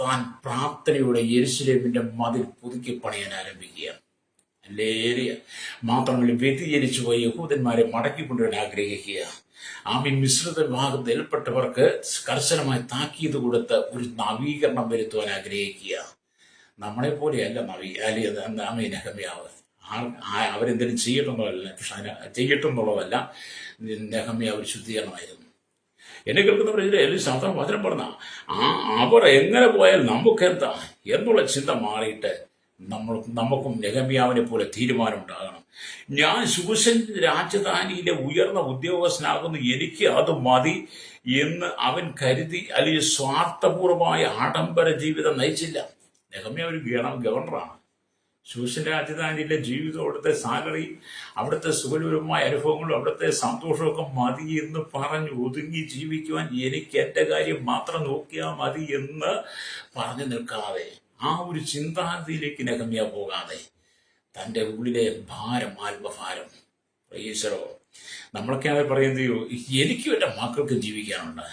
താൻ പ്രാർത്ഥനയുടെ യെരൂശലേമിന്റെ മതിൽ പുതുക്കി പണിയാൻ ആരംഭിക്കുക. അല്ലേലിയ. മാത്രമല്ല, വ്യതിചലിച്ചു പോയ യഹൂദന്മാരെ മടക്കിക്കൊണ്ടുവരാൻ ആഗ്രഹിക്കുക. മിശ്രിത വിഭാഗത്തിൽ ഏർപ്പെട്ടവർക്ക് കർശനമായി താക്കീത് കൊടുത്ത് ഒരു നവീകരണം വരുത്തുവാൻ ആഗ്രഹിക്കുക. നമ്മളെ പോലെയല്ല നെഹമ്യാവ്. അവരെന്തെങ്കിലും ചെയ്യട്ടെന്നുള്ളതല്ല നെഹമ്യാവ് ഒരു ശുദ്ധീകരണമായിരുന്നു. എന്നെ കേൾക്കുന്നവർ സാധാരണ വചനം പറഞ്ഞ അവർ എങ്ങനെ പോയാൽ നമുക്കെന്താ എന്നുള്ള ചിന്ത മാറിയിട്ട് നമുക്കും നെഹമ്യാവിനെ പോലെ തീരുമാനം ഉണ്ടാകണം. ഞാൻ ശൂശൻ രാജധാനിയിലെ ഉയർന്ന ഉദ്യോഗസ്ഥനാകുന്നു, എനിക്ക് അത് മതി എന്ന് അവൻ കരുതി അല്ലെങ്കിൽ സ്വാർത്ഥപൂർവമായ ആഡംബര ജീവിതം നയിച്ചില്ല. നെഹമ്യാവ് ഒരു ഗവർണറാണ്. ശൂശൻ രാജധാനിയിലെ ജീവിതം, അവിടുത്തെ സാലറി, അവിടുത്തെ സുഖകരമായ അനുഭവങ്ങളും അവിടുത്തെ സന്തോഷമൊക്കെ മതി എന്ന് പറഞ്ഞ് ഒതുങ്ങി ജീവിക്കുവാൻ, എനിക്ക് എൻ്റെ കാര്യം മാത്രം നോക്കിയാൽ മതി എന്ന് പറഞ്ഞു നിൽക്കാതെ, ആ ഒരു ചിന്താഗതിയിലേക്ക് നെഹമ്യാവ് പോകാതെ തൻ്റെ ഉള്ളിലെ ഭാരം, ആത്മഭാരം, ഈശ്വരോ, നമ്മളൊക്കെയാണ് പറയുന്നത്, എനിക്കും എൻ്റെ മക്കൾക്ക് ജീവിക്കാനുണ്ട്,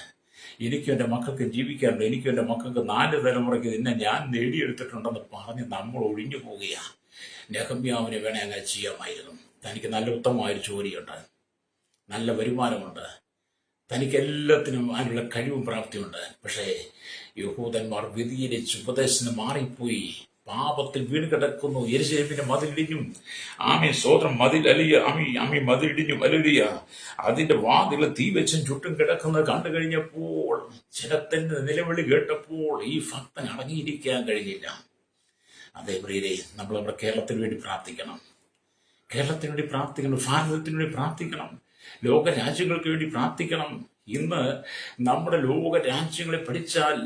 എനിക്കും എൻ്റെ മക്കൾക്ക് ജീവിക്കാനുണ്ട്, എനിക്കും എൻ്റെ മക്കൾക്ക് 4 തലമുറയ്ക്ക് ഇതിനെ ഞാൻ നേടിയെടുത്തിട്ടുണ്ടെന്ന് പറഞ്ഞ് നമ്മൾ ഒഴിഞ്ഞു പോവുകയാണ്. നെഹമ്യാവിനെ വേണേൽ അങ്ങനെ ചെയ്യാമായിരുന്നു. തനിക്ക് നല്ല ഉത്തമമായൊരു ജോലിയുണ്ട്, നല്ല വരുമാനമുണ്ട്, തനിക്ക് എല്ലാത്തിനും അതിനുള്ള കഴിവും പ്രാപ്തിയുണ്ട്. പക്ഷേ യഹൂദന്മാർ വ്യതിചലിച്ച് ഉപദേശത്തിന് മാറിപ്പോയി, പാപത്തിൽ വീണ് കിടക്കുന്നു. യെരൂശലേമിന്റെ മതിലിടിഞ്ഞും സ്വതന്ത്രം മതിലിടിഞ്ഞും അല്ലിയ അതിന്റെ വാതിൽ തീ വെച്ചും ചുറ്റും കിടക്കുന്നത് കണ്ടു കഴിഞ്ഞപ്പോൾ, ജനത്തിന്റെ നിലവിളി കേട്ടപ്പോൾ ഈ ഭക്തൻ അടങ്ങിയിരിക്കാൻ കഴിഞ്ഞില്ല. അതേ പ്രിയരെ, നമ്മൾ നമ്മുടെ കേരളത്തിന് വേണ്ടി പ്രാർത്ഥിക്കണം. കേരളത്തിന് വേണ്ടി പ്രാർത്ഥിക്കണം, ഭാരതത്തിന് വേണ്ടി പ്രാർത്ഥിക്കണം, ലോക രാജ്യങ്ങൾക്ക് വേണ്ടി പ്രാർത്ഥിക്കണം. ഇന്ന് നമ്മുടെ ലോക രാജ്യങ്ങളെ പഠിച്ചാൽ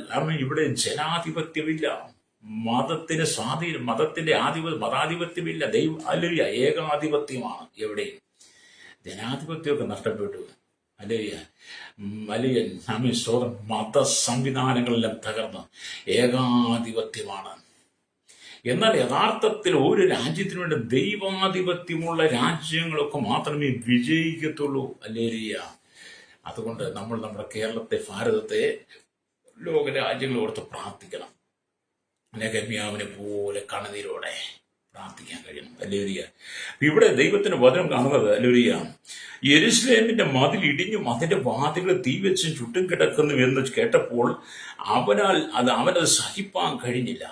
ഇവിടെ ജനാധിപത്യമില്ല, മതത്തിന് സ്വാധീനം, മതാധിപത്യമില്ല, അല്ലെങ്കിൽ ഏകാധിപത്യമാണ്. എവിടെ ജനാധിപത്യമൊക്കെ നഷ്ടപ്പെട്ടു. അല്ലെങ്കിൽ സ്വതം മത സംവിധാനങ്ങളെല്ലാം തകർന്ന് ഏകാധിപത്യമാണ്. എന്നാൽ യഥാർത്ഥത്തിൽ ഒരു രാജ്യത്തിനു വേണ്ടി ദൈവാധിപത്യമുള്ള രാജ്യങ്ങളൊക്കെ മാത്രമേ വിജയിക്കത്തുള്ളൂ. അല്ലേലിയ. അതുകൊണ്ട് നമ്മൾ നമ്മുടെ കേരളത്തെ, ഭാരതത്തെ, ലോക രാജ്യങ്ങൾ ഓർത്ത് പ്രാർത്ഥിക്കണം. നെഹെമ്യാവിനെ പോലെ കണ്ണുനീരോടെ പ്രാർത്ഥിക്കാൻ കഴിയണം. അല്ലേലിയ. ഇവിടെ ദൈവത്തിന്റെ വചനം കാണുന്നത്, അല്ലേലിയ, യെരുശലേമിന്റെ മതിൽ ഇടിഞ്ഞും അതിന്റെ വാതിലുകൾ തീ വെച്ചും ചുറ്റും കിടക്കുന്നു എന്ന് കേട്ടപ്പോൾ അവനത് സഹിപ്പാൻ കഴിഞ്ഞില്ല.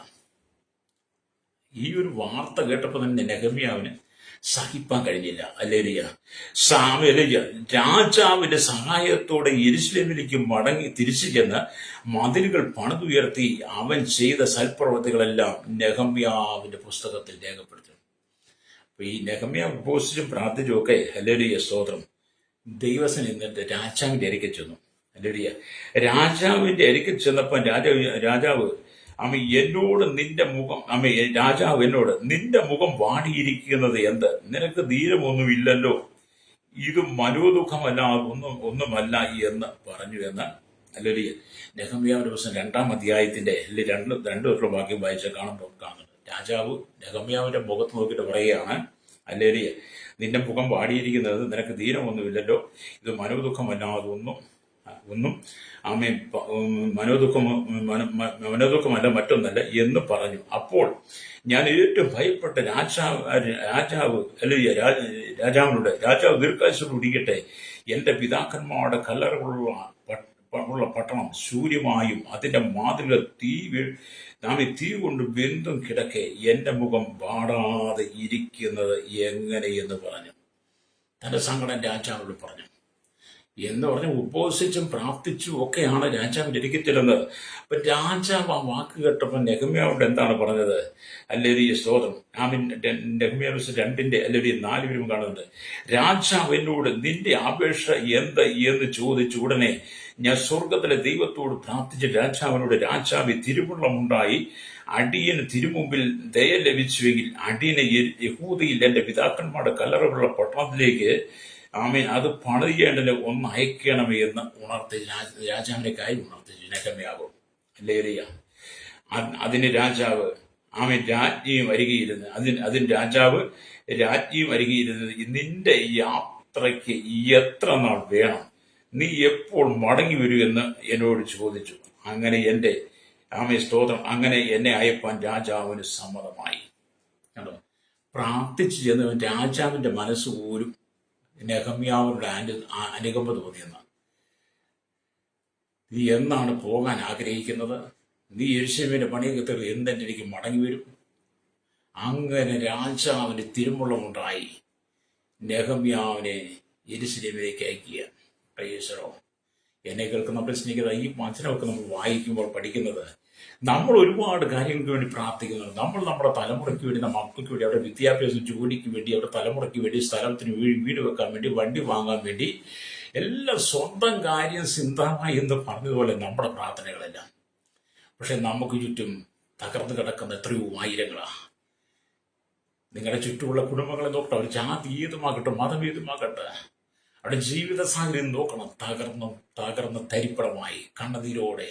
ഈ ഒരു വാർത്ത കേട്ടപ്പോൾ തന്നെ നെഹെമ്യാവിന് സഹിപ്പാൻ കഴിഞ്ഞില്ല. അല്ലേലിയ. രാജാവിന്റെ സഹായത്തോടെ യെരുശലേമിലേക്ക് തിരിച്ചു ചെന്ന് മതിലുകൾ പണിതുയർത്തി അവൻ ചെയ്ത സൽപ്രവൃത്തികളെല്ലാം നെഹെമ്യാവിന്റെ പുസ്തകത്തിൽ രേഖപ്പെടുത്തും. അപ്പൊ ഈ നെഹെമ്യാവ് ഉപവസിച്ചും പ്രാർത്ഥിച്ചും ഒക്കെ, ഹല്ലേലൂയ, സ്തോത്രം, ദൈവസൻ എന്നിട്ട് രാജാവിന്റെ അരികിൽ ചെന്നു. ഹല്ലേലൂയ. രാജാവിന്റെ അരികിൽ ചെന്നപ്പോൾ രാജാവ് എന്നോട് നിന്റെ മുഖം രാജാവ് എന്നോട്, നിന്റെ മുഖം വാടിയിരിക്കുന്നത് എന്ത്? നിനക്ക് ധീരമൊന്നുമില്ലല്ലോ, ഇത് മനോദുഃഖമല്ല, ഒന്നുമല്ല എന്ന് പറഞ്ഞു എന്ന്. അല്ലെങ്കിൽ നെഹെമ്യാവിന്റെ പുസ്തകം 2-ാം അധ്യായത്തിന്റെ രണ്ടു വാക്യം വായിച്ച കാണുമ്പോൾ കാണുന്നുണ്ട്. രാജാവ് നെഹെമ്യാവിന്റെ മുഖത്ത് നോക്കിയിട്ട് പറയുകയാണ്, അല്ലെങ്കിൽ നിന്റെ മുഖം വാടിയിരിക്കുന്നത് നിനക്ക് ധീരമൊന്നുമില്ലല്ലോ, ഇത് മനോദുഃഖമല്ലാതെ ഒന്നും മനോദുഃഖമല്ല മറ്റൊന്നല്ല എന്ന് പറഞ്ഞു. അപ്പോൾ ഞാൻ ഏറ്റവും ഭയപ്പെട്ട രാജാവ് ദീർഘായുസ്സോടെ ഇരിക്കട്ടെ, എന്റെ പിതാക്കന്മാരുടെ കല്ലറകളുള്ള പട്ടണം ശൂര്യമായും അതിന്റെ മാതൃക തീ കൊണ്ട് വെന്തും കിടക്കെ എന്റെ മുഖം വാടാതെ ഇരിക്കുന്നത് എങ്ങനെയെന്ന് പറഞ്ഞു. തന്റെ സങ്കടം രാജാവിനോട് പറഞ്ഞു. എന്ന് പറഞ്ഞ് ഉപവസിച്ചും പ്രാർത്ഥിച്ചും ഒക്കെയാണ് രാജാവിന്റെ അരികിൽ ചെല്ലുന്നത്. അപ്പൊ രാജാവ് ആ വാക്ക് കേട്ടപ്പോൾ നെഹെമ്യാവോട് എന്താണ് പറഞ്ഞത്? അല്ലെങ്കിൽ സ്തോത്രം, നെഹെമ്യാവ് 2-ന്റെ അല്ലെങ്കിൽ 4 കാണുന്നുണ്ട്. രാജാവ് എന്നോട് നിന്റെ അപേക്ഷ എന്ത് എന്ന് ചോദിച്ചു. ഉടനെ ഞാൻ സ്വർഗത്തിലെ ദൈവത്തോട് പ്രാർത്ഥിച്ച് രാജാവിനോട്, രാജാവ് തിരുവുള്ളമുണ്ടായി അടിയന് തിരുമുമ്പിൽ ദയ ലഭിച്ചുവെങ്കിൽ അടിയനെ യഹൂദയിൽ എന്റെ പിതാക്കന്മാരുടെ കല്ലറകളുള്ള പട്ടണത്തിലേക്ക് അത് പണിയേണ്ടതിന് ഒന്ന് അയക്കണമേ എന്ന് രാജാവിന്റെ കാര്യം ഉണർത്തി നെഹെമ്യാവ്. അല്ലേലിയ. അതിന് രാജാവ് രാജ്ഞിയും അരികെയിരുന്ന് രാജ്ഞിയും അരികെയിരുന്നത്, നിന്റെ യാത്രയ്ക്ക് എത്ര നാൾ വേണം? നീ എപ്പോൾ മടങ്ങി വരുമെന്ന് എന്നോട് ചോദിച്ചു. അങ്ങനെ സ്തോത്രം, അങ്ങനെ എന്നെ അയപ്പാൻ രാജാവിന് സമ്മതമായി. കണ്ടോ, പ്രാർത്ഥിച്ചു ചെന്ന് രാജാവിന്റെ മനസ്സ് പോലും നെഹെമ്യാവിനോട് അനുകമ്പ തോന്നിയെന്നാണ്. നീ എന്നാണ് പോകാൻ ആഗ്രഹിക്കുന്നത്? നീ യെരുശലേമിന്റെ പണിയൊക്കെ തീർത്ത് എന്തെന്റെ എനിക്ക് മടങ്ങി വരും? അങ്ങനെ രാജാവിന് തിരുമുള്ളമുണ്ടായി നെഹെമ്യാവിനെ യെരുശലേമിലേക്ക് അയക്കുക. പ്രൈസറോ, എന്നെ കേൾക്കുന്ന നമ്മൾ സ്നേഹിത, ഈ വചനമൊക്കെ നമ്മൾ വായിക്കുമ്പോൾ പഠിക്കുന്നത്, നമ്മൾ ഒരുപാട് കാര്യങ്ങൾക്ക് വേണ്ടി പ്രാർത്ഥിക്കുന്നുണ്ട്. നമ്മൾ നമ്മുടെ തലമുറയ്ക്ക് വേണ്ടി, നമ്മുടെ മക്കൾക്ക് വേണ്ടി, അവരുടെ വിദ്യാഭ്യാസം, ജോലിക്ക് വേണ്ടി, അവരുടെ തലമുറയ്ക്ക് വേണ്ടി, സ്ഥലത്തിന് വീട് വെക്കാൻ വേണ്ടി, വണ്ടി വാങ്ങാൻ വേണ്ടി, എല്ലാം സ്വന്തം കാര്യം സിദ്ധമായി എന്ന് പറഞ്ഞതുപോലെ നമ്മുടെ പ്രാർത്ഥനകളെല്ലാം. പക്ഷെ നമുക്ക് ചുറ്റും തകർന്നു കിടക്കുന്ന എത്രയോ ആയിരങ്ങളാ. നിങ്ങളുടെ ചുറ്റുമുള്ള കുടുംബങ്ങളെ നോക്കട്ടെ, അവർ ജാതി ഏതുമാകട്ടെ, മതം ഏതുമാകട്ടെ, അവരുടെ ജീവിത സാഹചര്യം നോക്കണം. തകർന്ന് തരിപ്പടമായി കണ്ണുനീരോടെ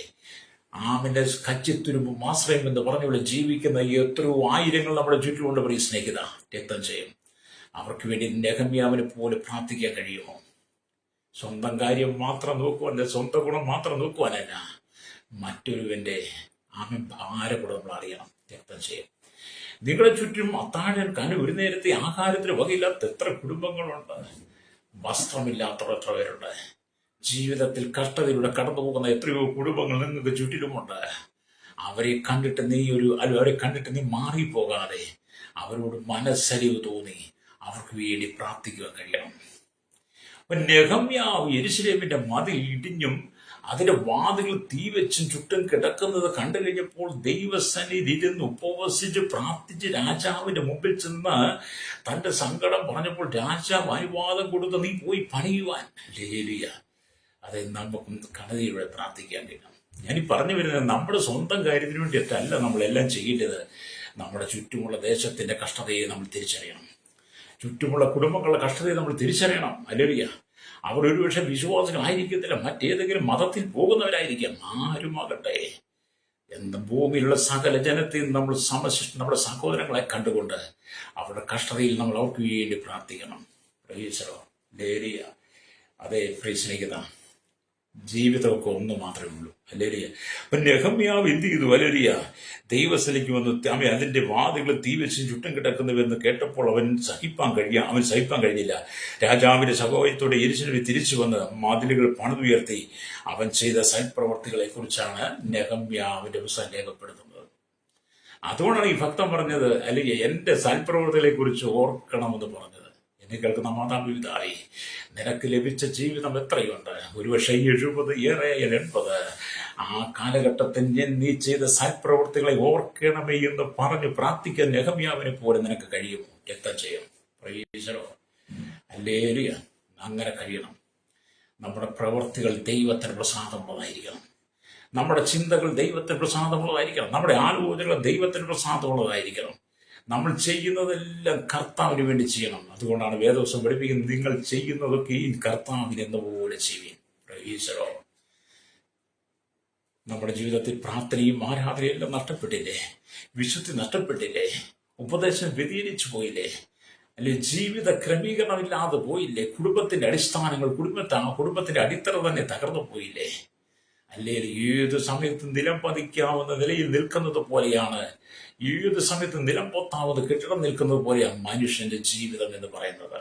ആമിന്റെ കച്ചിത്തുരുമ്പും ആശ്രയം എന്ന് പറഞ്ഞുകൊണ്ട് ജീവിക്കുന്ന എത്രയോ ആയിരങ്ങൾ നമ്മുടെ ചുറ്റിലുണ്ട്. പറയും സ്നേഹിത, രക്തം ചെയ്യും. അവർക്ക് വേണ്ടി നെഹെമ്യാവിനെ പോലെ പ്രാർത്ഥിക്കാൻ കഴിയുമോ? സ്വന്തം കാര്യം മാത്രം നോക്കുവാനല്ല, സ്വന്തം ഗുണം മാത്രം നോക്കുവാനല്ല, മറ്റൊരുവന്റെ ഭാരകൂടെ നമ്മൾ അറിയണം. രക്തം ചെയ്യും. നിങ്ങളുടെ ചുറ്റും അത്താഴം ഒരു നേരത്തെ ആഹാരത്തിന് വകയില്ലാത്ത എത്ര കുടുംബങ്ങളുണ്ട്? വസ്ത്രമില്ലാത്തവർ എത്ര പേരുണ്ട്? ജീവിതത്തിൽ കഷ്ടതയിലൂടെ കടന്നു പോകുന്ന എത്രയോ കുടുംബങ്ങൾ നിങ്ങൾക്ക് ചുറ്റിലുമുണ്ട്. അവരെ കണ്ടിട്ട് നീ മാറിപ്പോകാതെ അവരോട് മനസ്സലിവ് തോന്നി അവർക്ക് വേണ്ടി പ്രാർത്ഥിക്കുവാൻ കഴിയണം. നെഹെമ്യാവ് യെരുശലേമിന്റെ മതിൽ ഇടിഞ്ഞും അതിന്റെ വാതിൽ തീ വെച്ചും ചുറ്റും കിടക്കുന്നത് കണ്ടു കഴിഞ്ഞപ്പോൾ ദൈവസന്നിധിയിൽ ഇരുന്ന് ഉപവസിച്ച് പ്രാർത്ഥിച്ച് രാജാവിന്റെ മുമ്പിൽ ചെന്ന് തന്റെ സങ്കടം പറഞ്ഞപ്പോൾ രാജാവ് അനുവാദം കൊടുത്ത് നീ പോയി പണിയുവാൻ. ഹല്ലേലൂയ. അത് നമുക്കും കടതയോടെ പ്രാർത്ഥിക്കാൻ കഴിയണം. ഞാനീ പറഞ്ഞു വരുന്നത് നമ്മുടെ സ്വന്തം കാര്യത്തിന് വേണ്ടിയിട്ടല്ല നമ്മളെല്ലാം ചെയ്യേണ്ടത്. നമ്മുടെ ചുറ്റുമുള്ള ദേശത്തിന്റെ കഷ്ടതയെ നമ്മൾ തിരിച്ചറിയണം. ചുറ്റുമുള്ള കുടുംബങ്ങളുടെ കഷ്ടതയെ നമ്മൾ തിരിച്ചറിയണം. ഹല്ലേലൂയ. അവർ ഒരുപക്ഷെ വിശ്വാസികളായിരിക്കത്തില്ല, മറ്റേതെങ്കിലും മതത്തിൽ പോകുന്നവരായിരിക്കാം. ആരുമാകട്ടെ, എന്ത് ഭൂമിയിലുള്ള സകല ജനത്തെയും നമ്മൾ നമ്മുടെ സഹോദരങ്ങളെ കണ്ടുകൊണ്ട് അവരുടെ കഷ്ടതയിൽ നമ്മൾ അവർക്ക് വേണ്ടി പ്രാർത്ഥിക്കണം. പ്രൈസലോ ലേരിയ. അതേ പ്രൈസ്ലിക്കുന്ന ജീവിതമൊക്കെ ഒന്ന് മാത്രമേ ഉള്ളൂ. ഹല്ലേലൂയ. അപ്പൊ നെഹമ്യാവ് എന്ത് ചെയ്തു? ഹല്ലേലൂയ. ദൈവസ്ഥലേക്ക് വന്നു. അതിന്റെ വാതികൾ തീ വെച്ച് ചുറ്റും കിടക്കുന്നുവെന്ന് കേട്ടപ്പോൾ അവൻ സഹിപ്പാൻ കഴിഞ്ഞില്ല. രാജാവിന്റെ സഹോദരത്തോടെ യെരൂശലേമിൽ തിരിച്ചു വന്ന് മതിലുകൾ പണിതുയർത്തി അവൻ ചെയ്ത സൽപ്രവർത്തികളെ കുറിച്ചാണ് നെഹമ്യാവിന്റെ പുസ്തകം രേഖപ്പെടുത്തുന്നത്. അതുകൊണ്ടാണ് ഈ ഭക്തൻ പറഞ്ഞത്, അല്ലെങ്കിൽ എന്റെ സൽപ്രവർത്തികളെ കുറിച്ച് ഓർക്കണമെന്ന് പറഞ്ഞത്. എന്നെ കേൾക്കുന്ന മാതാപിതാവേ, നിനക്ക് ലഭിച്ച ജീവിതം എത്രയുണ്ട്? ഒരുപക്ഷെ 70, ഏറെ 80. ആ കാലഘട്ടത്തിൽ നീ ചെയ്ത സൽപ്രവൃത്തികളെ ഓർക്കണമേ എന്ന് പറഞ്ഞു പ്രാർത്ഥിക്കാൻ നെഹമ്യാവിനെ പോലെ നിനക്ക് കഴിയുമോ? രക്തം ചെയ്യും. പ്രൈസലോ ഹല്ലേലൂയ. അങ്ങനെ കഴിയണം. നമ്മുടെ പ്രവൃത്തികൾ ദൈവത്തിന് പ്രസാദമുള്ളതായിരിക്കണം. നമ്മുടെ ചിന്തകൾ ദൈവത്തിന് പ്രസാദമുള്ളതായിരിക്കണം. നമ്മുടെ ആലോചനകൾ ദൈവത്തിന് പ്രസാദമുള്ളതായിരിക്കണം. നമ്മൾ ചെയ്യുന്നതെല്ലാം കർത്താവിന് വേണ്ടി ചെയ്യണം. അതുകൊണ്ടാണ് വേദവസം പഠിപ്പിക്കുന്നത്, നിങ്ങൾ ചെയ്യുന്നതൊക്കെ ഈ കർത്താവിന് എന്ന പോലെ ചെയ്യുവിൻ. പ്രൈസലോ. നമ്മുടെ ജീവിതത്തിൽ പ്രാർത്ഥനയും ആരാധനയും എല്ലാം നഷ്ടപ്പെട്ടില്ലേ? വിശുദ്ധി നഷ്ടപ്പെട്ടില്ലേ? ഉപദേശം വ്യതിചലിച്ചു പോയില്ലേ? അല്ലെ ജീവിത ക്രമീകരണമില്ലാതെ പോയില്ലേ? കുടുംബത്തിന്റെ അടിസ്ഥാനങ്ങൾ, കുടുംബത്തിന്റെ അടിത്തറ തന്നെ തകർന്നു പോയില്ലേ? അല്ലെങ്കിൽ ഏത് സമയത്തും നിലം പതിക്കാവുന്ന നിലയിൽ നിൽക്കുന്നത് പോലെയാണ്, ഏത് സമയത്തും നിലം പൊത്താവുന്ന കെട്ടിടം നിൽക്കുന്നത് പോലെയാണ് മനുഷ്യന്റെ ജീവിതം എന്ന് പറയുന്നത്.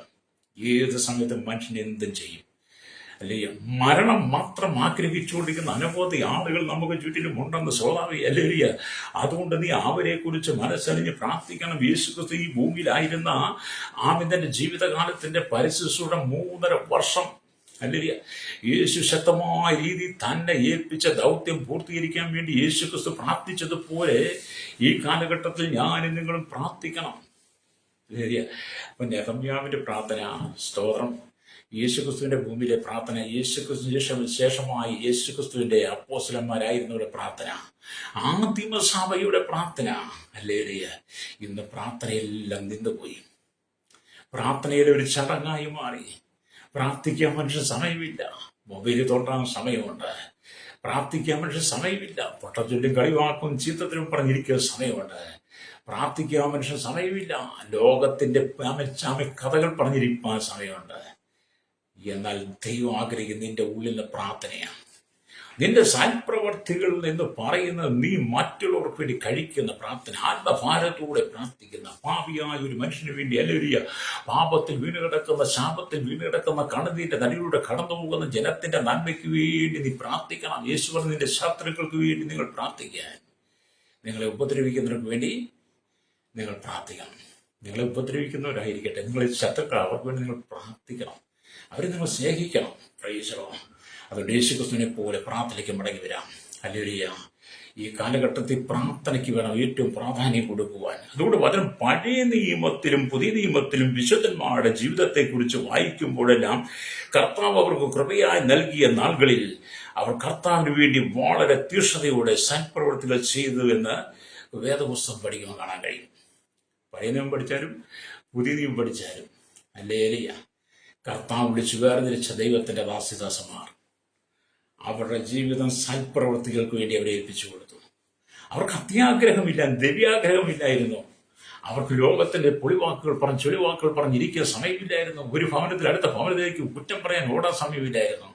ഏത് സമയത്തും മനുഷ്യൻ എന്തും ചെയ്യും. അല്ലെങ്കിൽ മരണം മാത്രം ആഗ്രഹിച്ചുകൊണ്ടിരിക്കുന്ന അനവധി ആളുകൾ നമുക്ക് ചുറ്റിലും ഉണ്ടെന്ന് സ്വാഭാവിക. അല്ലെങ്കിൽ അതുകൊണ്ട് നീ അവരെ കുറിച്ച് മനസ്സറിഞ്ഞ് പ്രാർത്ഥിക്കണം. യേശുക്രിസ്തു ഈ ഭൂമിയിലായിരുന്ന ആമിന്റെ ജീവിതകാലത്തിന്റെ പരിശുദ്ധയുടെ 3.5 വർഷം അല്ലെങ്കിൽ യേശു ശക്തമായ രീതിയിൽ തന്നെ ഏൽപ്പിച്ച ദൗത്യം പൂർത്തീകരിക്കാൻ വേണ്ടി യേശുക്രിസ്തു പ്രാർത്ഥിച്ചതുപോലെ ഈ കാലഘട്ടത്തിൽ ഞാനും നിങ്ങളും പ്രാർത്ഥിക്കണം. അപ്പൊ നെഹമ്യാവിന്റെ പ്രാർത്ഥന സ്തോത്രം. യേശുക്രിസ്തുവിന്റെ ഭൂമിയിലെ പ്രാർത്ഥന, യേശുക്രിസ്തു ശേഷമായി യേശുക്രിസ്തുവിന്റെ അപ്പോസ്തലന്മാരായിരുന്നവരുടെ പ്രാർത്ഥന, ആദിമ സഭയുടെ പ്രാർത്ഥന. ഹല്ലേലൂയ. ഇന്ന് പ്രാർത്ഥനയെല്ലാം നിന്നുപോയി. പ്രാർത്ഥനയിലെ ഒരു ചടങ്ങായി മാറി. പ്രാർത്ഥിക്കാൻ മനുഷ്യൻ സമയമില്ല. മൊബൈൽ തോണ്ടാൻ സമയമുണ്ട്. പ്രാർത്ഥിക്കാൻ മനുഷ്യൻ സമയമില്ല. പൊട്ടച്ചൊല്ലും കളിവാക്കും ചീത്തത്തിലും പറഞ്ഞിരിക്കുന്ന സമയമുണ്ട്. പ്രാർത്ഥിക്കാൻ മനുഷ്യൻ സമയമില്ല. ലോകത്തിന്റെ കഥകൾ പറഞ്ഞിരിക്കാൻ സമയമുണ്ട്. എന്നാൽ ദൈവം ആഗ്രഹിക്കുന്ന നിന്റെ ഉള്ളിലെ പ്രാർത്ഥനയാണ്. നിന്റെ സൽപ്രവർത്തികൾ എന്ന് പറയുന്നത് നീ മറ്റുള്ളവർക്ക് വേണ്ടി കഴിക്കുന്ന പ്രാർത്ഥന, ആത്മഭാരത്തോടെ പ്രാർത്ഥിക്കുന്ന പാപിയായ ഒരു മനുഷ്യന് വേണ്ടി. ഹല്ലേലൂയ. പാപത്തിൽ വീണുകിടക്കുന്ന, ശാപത്തിൽ വീണുകിടക്കുന്ന, കണ്ണുനീരിന്റെ നടിയിലൂടെ കടന്നു പോകുന്ന ജനത്തിന്റെ നന്മയ്ക്ക് വേണ്ടി നീ പ്രാർത്ഥിക്കണം. യേശു പറഞ്ഞ നിന്റെ ശത്രുക്കൾക്ക് വേണ്ടി നിങ്ങൾ പ്രാർത്ഥിക്കാൻ. നിങ്ങളെ ഉപദ്രവിക്കുന്നവർക്ക് വേണ്ടി നിങ്ങൾ പ്രാർത്ഥിക്കണം. നിങ്ങളെ ഉപദ്രവിക്കുന്നവരായിരിക്കട്ടെ, നിങ്ങളെ ശത്രുക്കൾ, അവർക്ക് വേണ്ടി നിങ്ങൾ പ്രാർത്ഥിക്കണം. അവരെ നിങ്ങൾ സ്നേഹിക്കണം. പ്രൈസലോ. അതുകൊണ്ട് യേശുക്രിസ്തുവിനെ പോലെ പ്രാർത്ഥനയ്ക്ക് മടങ്ങി വരാം. ഹല്ലേലൂയ. ഈ കാലഘട്ടത്തിൽ പ്രാർത്ഥനയ്ക്ക് വേണം ഏറ്റവും പ്രാധാന്യം കൊടുക്കുവാൻ. അതുകൊണ്ട് വചനം പഴയ നിയമത്തിലും പുതിയ നിയമത്തിലും വിശുദ്ധന്മാരുടെ ജീവിതത്തെക്കുറിച്ച് വായിക്കുമ്പോഴെല്ലാം കർത്താവ് അവർക്ക് കൃപയായി നൽകിയ നാളുകളിൽ അവർ കർത്താവിന് വേണ്ടി വളരെ തീക്ഷ്ണതയോടെ സൽപ്രവൃത്തികൾ ചെയ്തു എന്ന് വേദപുസ്തകം പഠിക്കുമ്പോൾ കാണാൻ കഴിയും. പഴയ നിയമം പഠിച്ചാലും പുതിയ നിയമം പഠിച്ചാലും ഹല്ലേലൂയ. കർത്താവ് വിളിച്ചു വേർതിരിച്ച ദൈവത്തിന്റെ ദാസന്മാർ അവരുടെ ജീവിതം സൽപ്രവൃത്തികൾക്ക് വേണ്ടി അവരെ ഏൽപ്പിച്ചു കൊടുത്തു. അവർക്ക് അത്യാഗ്രഹമില്ല, ദിവ്യാഗ്രഹമില്ലായിരുന്നു. അവർക്ക് ലോകത്തിന്റെ പൊളിവാക്കുകൾ പറഞ്ഞ് ചൊളിവാക്കുകൾ പറഞ്ഞിരിക്കുന്ന സമയമില്ലായിരുന്നു. ഒരു ഭവനത്തിൽ അടുത്ത ഭവനത്തിലേക്ക് കുറ്റം പറയാൻ ഓടാൻ സമയമില്ലായിരുന്നു.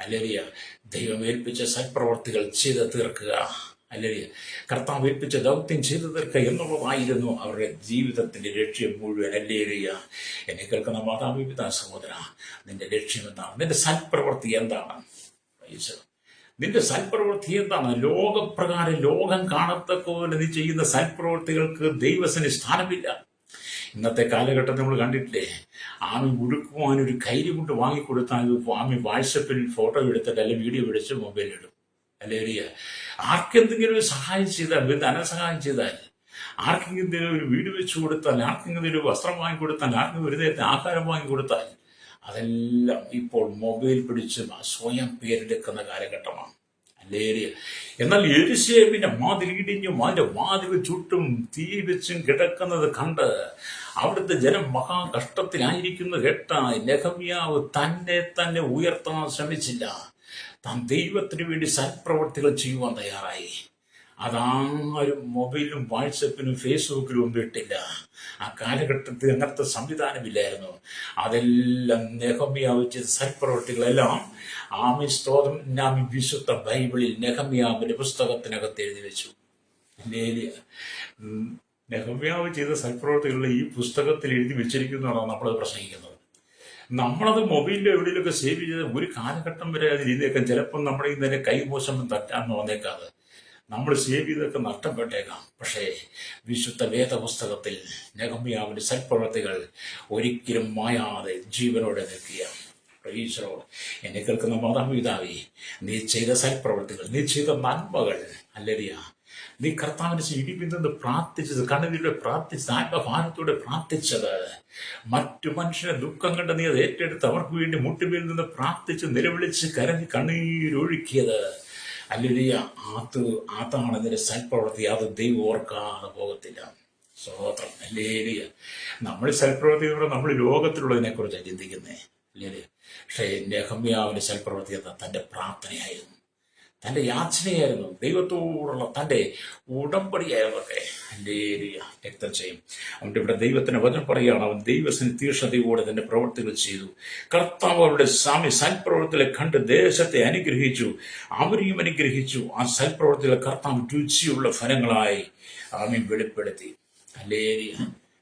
ഹല്ലേലൂയ. ദൈവം ഏൽപ്പിച്ച സൽപ്രവർത്തികൾ ചെയ്ത് തീർക്കുക. ഹല്ലേലൂയ. കർത്താവ് ഏൽപ്പിച്ച ദൗത്യം ചെയ്തു തീർക്കുക എന്നുള്ളതായിരുന്നു അവരുടെ ജീവിതത്തിന്റെ ലക്ഷ്യം മുഴുവൻ. ഹല്ലേലൂയ. എന്നെ കേൾക്കുന്ന മാതാപിതാ സഹോദര, നിന്റെ ലക്ഷ്യം എന്താണ്? നിന്റെ സൽപ്രവൃത്തി എന്താണ്? നിന്റെ സൽപ്രവൃത്തി എന്താണ്? ലോകപ്രകാരം ലോകം കാണത്തക്ക പോലെ നീ ചെയ്യുന്ന സൽപ്രവൃത്തികൾക്ക് ദൈവത്തിന് സ്ഥാനമില്ല. ഇന്നത്തെ കാലഘട്ടത്തിൽ നമ്മൾ കണ്ടിട്ടില്ലേ, ആമി ഉടുക്കുവാനൊരു കൈരി കൊണ്ട് വാങ്ങിക്കൊടുത്താൽ ആമി വാട്സപ്പിൽ ഫോട്ടോ എടുത്തിട്ട് അല്ലെങ്കിൽ വീഡിയോ പിടിച്ച് മൊബൈലിലിടും. അല്ലെങ്കിൽ ആർക്കെന്തെങ്കിലും ഒരു സഹായം ചെയ്താൽ, ധനസഹായം ചെയ്താൽ, ആർക്കെങ്കിലും ഒരു വീട് വെച്ച് കൊടുത്താൽ, ആർക്കെങ്കിലും ഒരു വസ്ത്രം വാങ്ങിക്കൊടുത്താൽ, ആർക്കെങ്കിലും ഒരു നേരത്തെ ആഹാരം വാങ്ങിക്കൊടുത്താൽ, അതെല്ലാം ഇപ്പോൾ മൊബൈൽ പിടിച്ച് സ്വയം പേരെടുക്കുന്ന കാലഘട്ടമാണ്. അല്ലേരിയ. എന്നാൽ യെരൂശലേമിന്റെ മതിൽ ഇടിഞ്ഞും അതിന്റെ വാതിൽ ചുറ്റും തീ വെച്ചും കിടക്കുന്നത് കണ്ട് അവിടുത്തെ ജനം മഹാകഷ്ടത്തിലായിരിക്കുന്നത് കേട്ട നെഹമ്യാവ് തന്നെ ഉയർത്താൻ ശ്രമിച്ചില്ല. താൻ ദൈവത്തിന് വേണ്ടി സൽപ്രവർത്തികൾ ചെയ്യുവാൻ തയ്യാറായി. അതാരും മൊബൈലും വാട്സപ്പിനും ഫേസ്ബുക്കിലും ഒന്നും ഇട്ടില്ല. ആ കാലഘട്ടത്തിൽ അങ്ങനത്തെ സംവിധാനമില്ലായിരുന്നു. അതെല്ലാം നെഹമ്യാവ് ചെയ്ത സൽപ്രവർത്തികളെല്ലാം ആമി സ്തോത്രം നാം വിശുദ്ധ ബൈബിളിൽ നെഹമ്യാവിന്റെ പുസ്തകത്തിനകത്ത് എഴുതി വെച്ചു. നെഹമ്യാവ് ചെയ്ത സൽപ്രവർത്തികളിൽ ഈ പുസ്തകത്തിൽ എഴുതി വെച്ചിരിക്കുന്നതാണ് നമ്മളത് പ്രസംഗിക്കുന്നത്. നമ്മളത് മൊബൈലിൽ എവിടെയെങ്കിലുമൊക്കെ സേവ് ചെയ്ത് ഒരു കാലഘട്ടം വരെ അത് ചെയ്തേക്കാം. ചിലപ്പോൾ നമ്മുടെ ഇന്നലെ കൈമോശം തട്ടാന്ന് വന്നേക്കാതെ നമ്മൾ സേവ് ചെയ്തൊക്കെ നഷ്ടപ്പെട്ടേക്കാം. പക്ഷേ വിശുദ്ധ വേദപുസ്തകത്തിൽ നെഹമ്യാവിന്റെ സൽപ്രവർത്തികൾ ഒരിക്കലും മായാതെ ജീവനോടെ നിൽക്കുക. ഈശ്വരോട് എന്നെ കേൾക്കുന്ന മാതാപിതാവേ, നീ ചെയ്ത സൽപ്രവർത്തികൾ, നീ ചെയ്ത നന്മകൾ, അല്ലരിയ നീ കർത്താവിനെ ഇടിപ്പിന്നത് പ്രാർത്ഥിച്ചത്, കണ്ണുനീരോടെ പ്രാർത്ഥിച്ചത്, ആത്മഭാരത്തോടെ പ്രാർത്ഥിച്ചത്, മറ്റു മനുഷ്യരെ ദുഃഖം കണ്ട് നീ അത് ഏറ്റെടുത്ത് അവർക്ക് വേണ്ടി മുട്ടുമേൽ നിന്ന് പ്രാർത്ഥിച്ച് നിലവിളിച്ച് കരഞ്ഞ് കണ്ണീരൊഴുക്കിയത്, അല്ലരിയ അതാണ് നിന്റെ സൽപ്രവർത്തി. അത് ദൈവം ഓർക്കാതെ പോകത്തില്ല. സ്തോത്രം. അല്ലേലിയ. നമ്മൾ സൽപ്രവർത്തി നമ്മൾ ലോകത്തിലുള്ളതിനെ കുറിച്ചാണ് ചിന്തിക്കുന്നേ. അല്ലേ? പക്ഷേ നെഹമ്യാവിന്റെ സൽപ്രവർത്തി എന്ന തന്റെ പ്രാർത്ഥനയായിരുന്നു, തന്റെ യാചനയായിരുന്നു, ദൈവത്തോടുള്ള തന്റെ ഉടമ്പടിയായിരുന്നൊക്കെ. അല്ലേലിയ. രക്തം ചെയ്യും. അവന്റെ ഇവിടെ ദൈവത്തിന് വചനം പറയുകയാണ്, അവൻ ദൈവത്തിന് തീക്ഷ്ണതയോടെ തന്റെ പ്രവർത്തികൾ ചെയ്തു. കർത്താവ് അവരുടെ സൽപ്രവർത്തികളെ കണ്ട് ദേശത്തെ അനുഗ്രഹിച്ചു, അവരെയും അനുഗ്രഹിച്ചു. ആ സൽപ്രവർത്തികളെ കർത്താവ് രുചിയുള്ള ഫലങ്ങളായി ആമീൻ വെളിപ്പെടുത്തി. അല്ലേലിയ.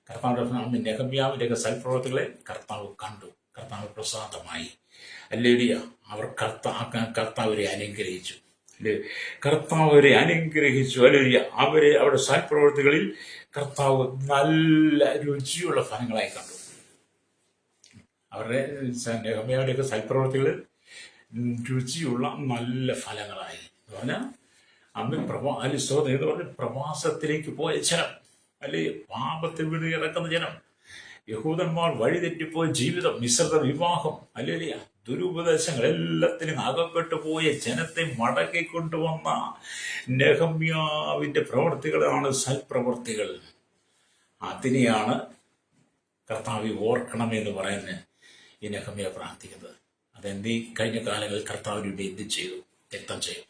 കർത്താവിന്റെ നെഹമ്യാവിന്റെയൊക്കെ സൽപ്രവർത്തികളെ കർത്താവ് കണ്ടു, കർത്താവ് പ്രസാദമായി. അല്ലേലിയ. അവർ കർത്താവരെ അനുഗ്രഹിച്ചു. കർത്താവരെ അനുഗ്രഹിച്ചു. അല്ലേലിയ. അവരുടെ സൽപ്രവർത്തികളിൽ കർത്താവ് നല്ല രുചിയുള്ള ഫലങ്ങളായി കണ്ടു. അവരുടെ നെഹമ്യാവിന്റെയൊക്കെ സൽപ്രവർത്തികൾ രുചിയുള്ള നല്ല ഫലങ്ങളായി എന്ന് പറഞ്ഞാൽ അന്ന് പ്രവാസത്തിലേക്ക് പോയ ജനം, അല്ലെ പാപത്തിൽ വീട് കിടക്കുന്ന ജനം, യഹൂദന്മാർ വഴിതെറ്റിപ്പോയ ജീവിതം, മിശ്രിത വിവാഹം, അല്ലേലിയ, ദുരുപദേശങ്ങൾ എല്ലാത്തിനും അകപ്പെട്ടു പോയ ജനത്തെ മടക്കിക്കൊണ്ടുവന്ന നെഹമ്യാവിന്റെ പ്രവർത്തികളാണ് സൽപ്രവർത്തികൾ. അതിനെയാണ് കർത്താവ് ഓർക്കണമെന്ന് പറയുന്നത് ഈ നെഹമ്യാവ് പ്രാർത്ഥിക്കുന്നത്. അതെന്തീ കഴിഞ്ഞ കാലങ്ങളിൽ കർത്താവിന് വേണ്ടി എന്ത് ചെയ്തു? രക്തം ചെയ്യും.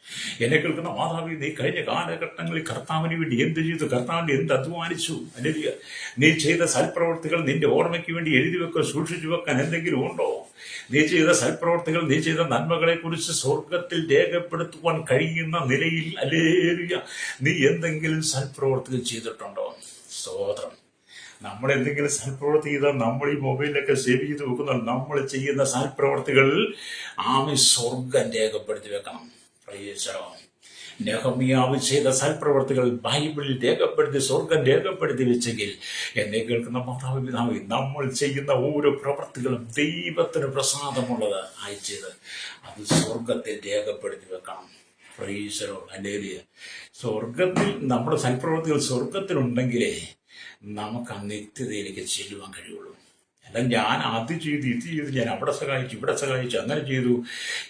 എന്നെ കേൾക്കുന്ന മാതാവി, നീ കഴിഞ്ഞ കാലഘട്ടങ്ങളിൽ കർത്താവിന് വേണ്ടി എന്ത് ചെയ്തു? കർത്താവിന്റെ എന്ത് അധ്വാനിച്ചു? അല്ലെങ്കിൽ നീ ചെയ്ത സൽപ്രവർത്തികൾ നിന്റെ ഓർമ്മയ്ക്ക് വേണ്ടി എഴുതി വെക്കാൻ, സൂക്ഷിച്ചു വെക്കാൻ എന്തെങ്കിലും ഉണ്ടോ? നീ ചെയ്ത സൽപ്രവർത്തികൾ, നീ ചെയ്ത നന്മകളെ കുറിച്ച് സ്വർഗത്തിൽ രേഖപ്പെടുത്തുവാൻ കഴിയുന്ന നിലയിൽ അല്ലേലൂയ നീ എന്തെങ്കിലും സൽപ്രവർത്തികൾ ചെയ്തിട്ടുണ്ടോ? സ്തോത്രം. നമ്മൾ എന്തെങ്കിലും സൽപ്രവർത്തി ചെയ്താൽ നമ്മൾ ഈ മൊബൈലിലൊക്കെ സേവ് ചെയ്ത് വെക്കുന്ന നമ്മൾ ചെയ്യുന്ന സൽപ്രവർത്തികൾ ആമി സ്വർഗം രേഖപ്പെടുത്തി വെക്കണം. നെഹമ്യാവ് ചെയ്ത സൽപ്രവർത്തികൾ ബൈബിളിൽ രേഖപ്പെടുത്തി സ്വർഗം രേഖപ്പെടുത്തി വെച്ചെങ്കിൽ എന്നെ കേൾക്കുന്ന മാതാവ് പിതാവ്, നമ്മൾ ചെയ്യുന്ന ഓരോ പ്രവർത്തികളും ദൈവത്തിന് പ്രസാദമുള്ളത് ആയി ചെയ്ത് അത് സ്വർഗത്തിൽ രേഖപ്പെടുത്തി വെക്കണം. പ്രൈസറോ. അല്ലേലിയ. സ്വർഗത്തിൽ നമ്മുടെ സൽപ്രവർത്തികൾ സ്വർഗത്തിലുണ്ടെങ്കിലേ നമുക്ക് ആ നിത്യതയിലേക്ക് ചെല്ലുവാൻ കഴിയുള്ളൂ. അല്ല ഞാൻ അത് ചെയ്തു, ഇത് ചെയ്തു, ഞാൻ അവിടെ സഹായിച്ചു, ഇവിടെ സഹായിച്ചു, അങ്ങനെ ചെയ്തു,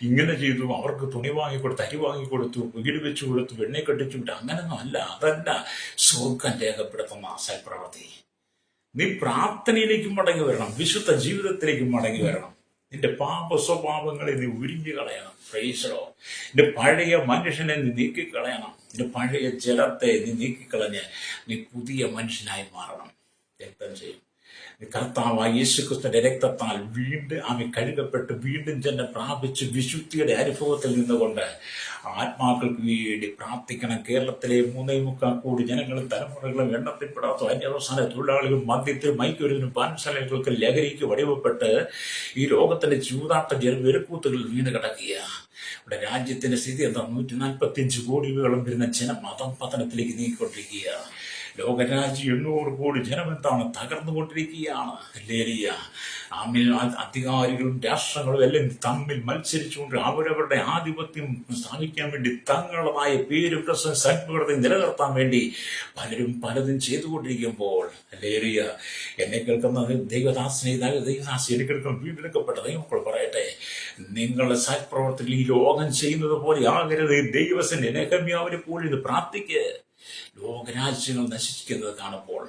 ഇങ്ങനെ ചെയ്തു, അവർക്ക് തുണി വാങ്ങിക്കൊടുത്തു, അരി വാങ്ങിക്കൊടുത്തു, വീട് വെച്ചു കൊടുത്തു, വെണ്ണെ കെട്ടിച്ചു വിട്ടു, അങ്ങനൊന്നും അല്ല. അതല്ല സ്വർഗം രേഖപ്പെടുത്തുന്ന സൽപ്രവർത്തി. നീ പ്രാർത്ഥനയിലേക്ക് മടങ്ങി വരണം, വിശുദ്ധ ജീവിതത്തിലേക്ക് മടങ്ങി വരണം. നിന്റെ പാപ സ്വഭാവങ്ങളെ നീ ഉരിഞ്ഞു കളയണം. പ്രൈസറോ. നിന്റെ പഴയ മനുഷ്യനെ നീ നീക്കിക്കളയണം. നിന്റെ പഴയ ജലത്തെ നീ നീക്കിക്കളഞ്ഞ് നീ പുതിയ മനുഷ്യനായി മാറണം. രക്തം ചെയ്യും. കർത്താവായ യേശുക്രിസ്തുവിന്റെ രക്തത്താൽ വീണ്ടും ആമി കഴുകപ്പെട്ട് വീണ്ടും ജനം പ്രാപിച്ച് വിശുദ്ധിയുടെ അനുഭവത്തിൽ നിന്നുകൊണ്ട് ആത്മാക്കൾക്ക് വേണ്ടി പ്രാർത്ഥിക്കണം. കേരളത്തിലെ 3.25 കോടി ജനങ്ങളും തലമുറകളും എണ്ണത്തിൽപ്പെടാത്ത അന്യവസാന തൊഴിലാളികളും മദ്യത്തിനും മയക്കുമരുന്നിനും പാൻശാലകൾക്ക് ലഹരിക്ക് വടിവപ്പെട്ട് ഈ ലോകത്തിന്റെ ചൂതാട്ട വെറുക്കൂത്തുകളിൽ വീണ് കിടക്കുക. ഇവിടെ രാജ്യത്തിന്റെ സ്ഥിതി എന്താ? 145 കോടിയോളം വരുന്ന ജനം മതം പതനത്തിലേക്ക് നീങ്ങിക്കൊണ്ടിരിക്കുക. ലോകരാജ്യം 800 കോടി ജനമെന്താണ് തകർന്നുകൊണ്ടിരിക്കുകയാണ്. ഹല്ലേലൂയ. അധികാരികളും രാഷ്ട്രങ്ങളും എല്ലാം തമ്മിൽ മത്സരിച്ചുകൊണ്ട് അവരവരുടെ ആധിപത്യം സ്ഥാപിക്കാൻ വേണ്ടി തങ്ങളുടേതായ പേര് സൽപ്രവൃത്തി നിലനിർത്താൻ വേണ്ടി പലരും പലതും ചെയ്തുകൊണ്ടിരിക്കുമ്പോൾ, ഹല്ലേലൂയ, എന്നെ കേൾക്കുന്ന ദൈവദാസനെ ദൈവദാസി എന്നെ കേൾക്കുന്ന വീണ്ടെടുക്കപ്പെട്ട ദൈവമക്കൾ പറയട്ടെ, നിങ്ങളുടെ സൽപ്രവർത്തികൾ ഈ ലോകം ചെയ്യുന്നത് പോലെ ആകരുത്. ദൈവസന്റെ നെഹമ്യാവിനെ പോലെ ഇത് പ്രാർത്ഥിക്ക്. ലോകരാജ്യങ്ങൾ നശിക്കുന്നത് കാണുമ്പോൾ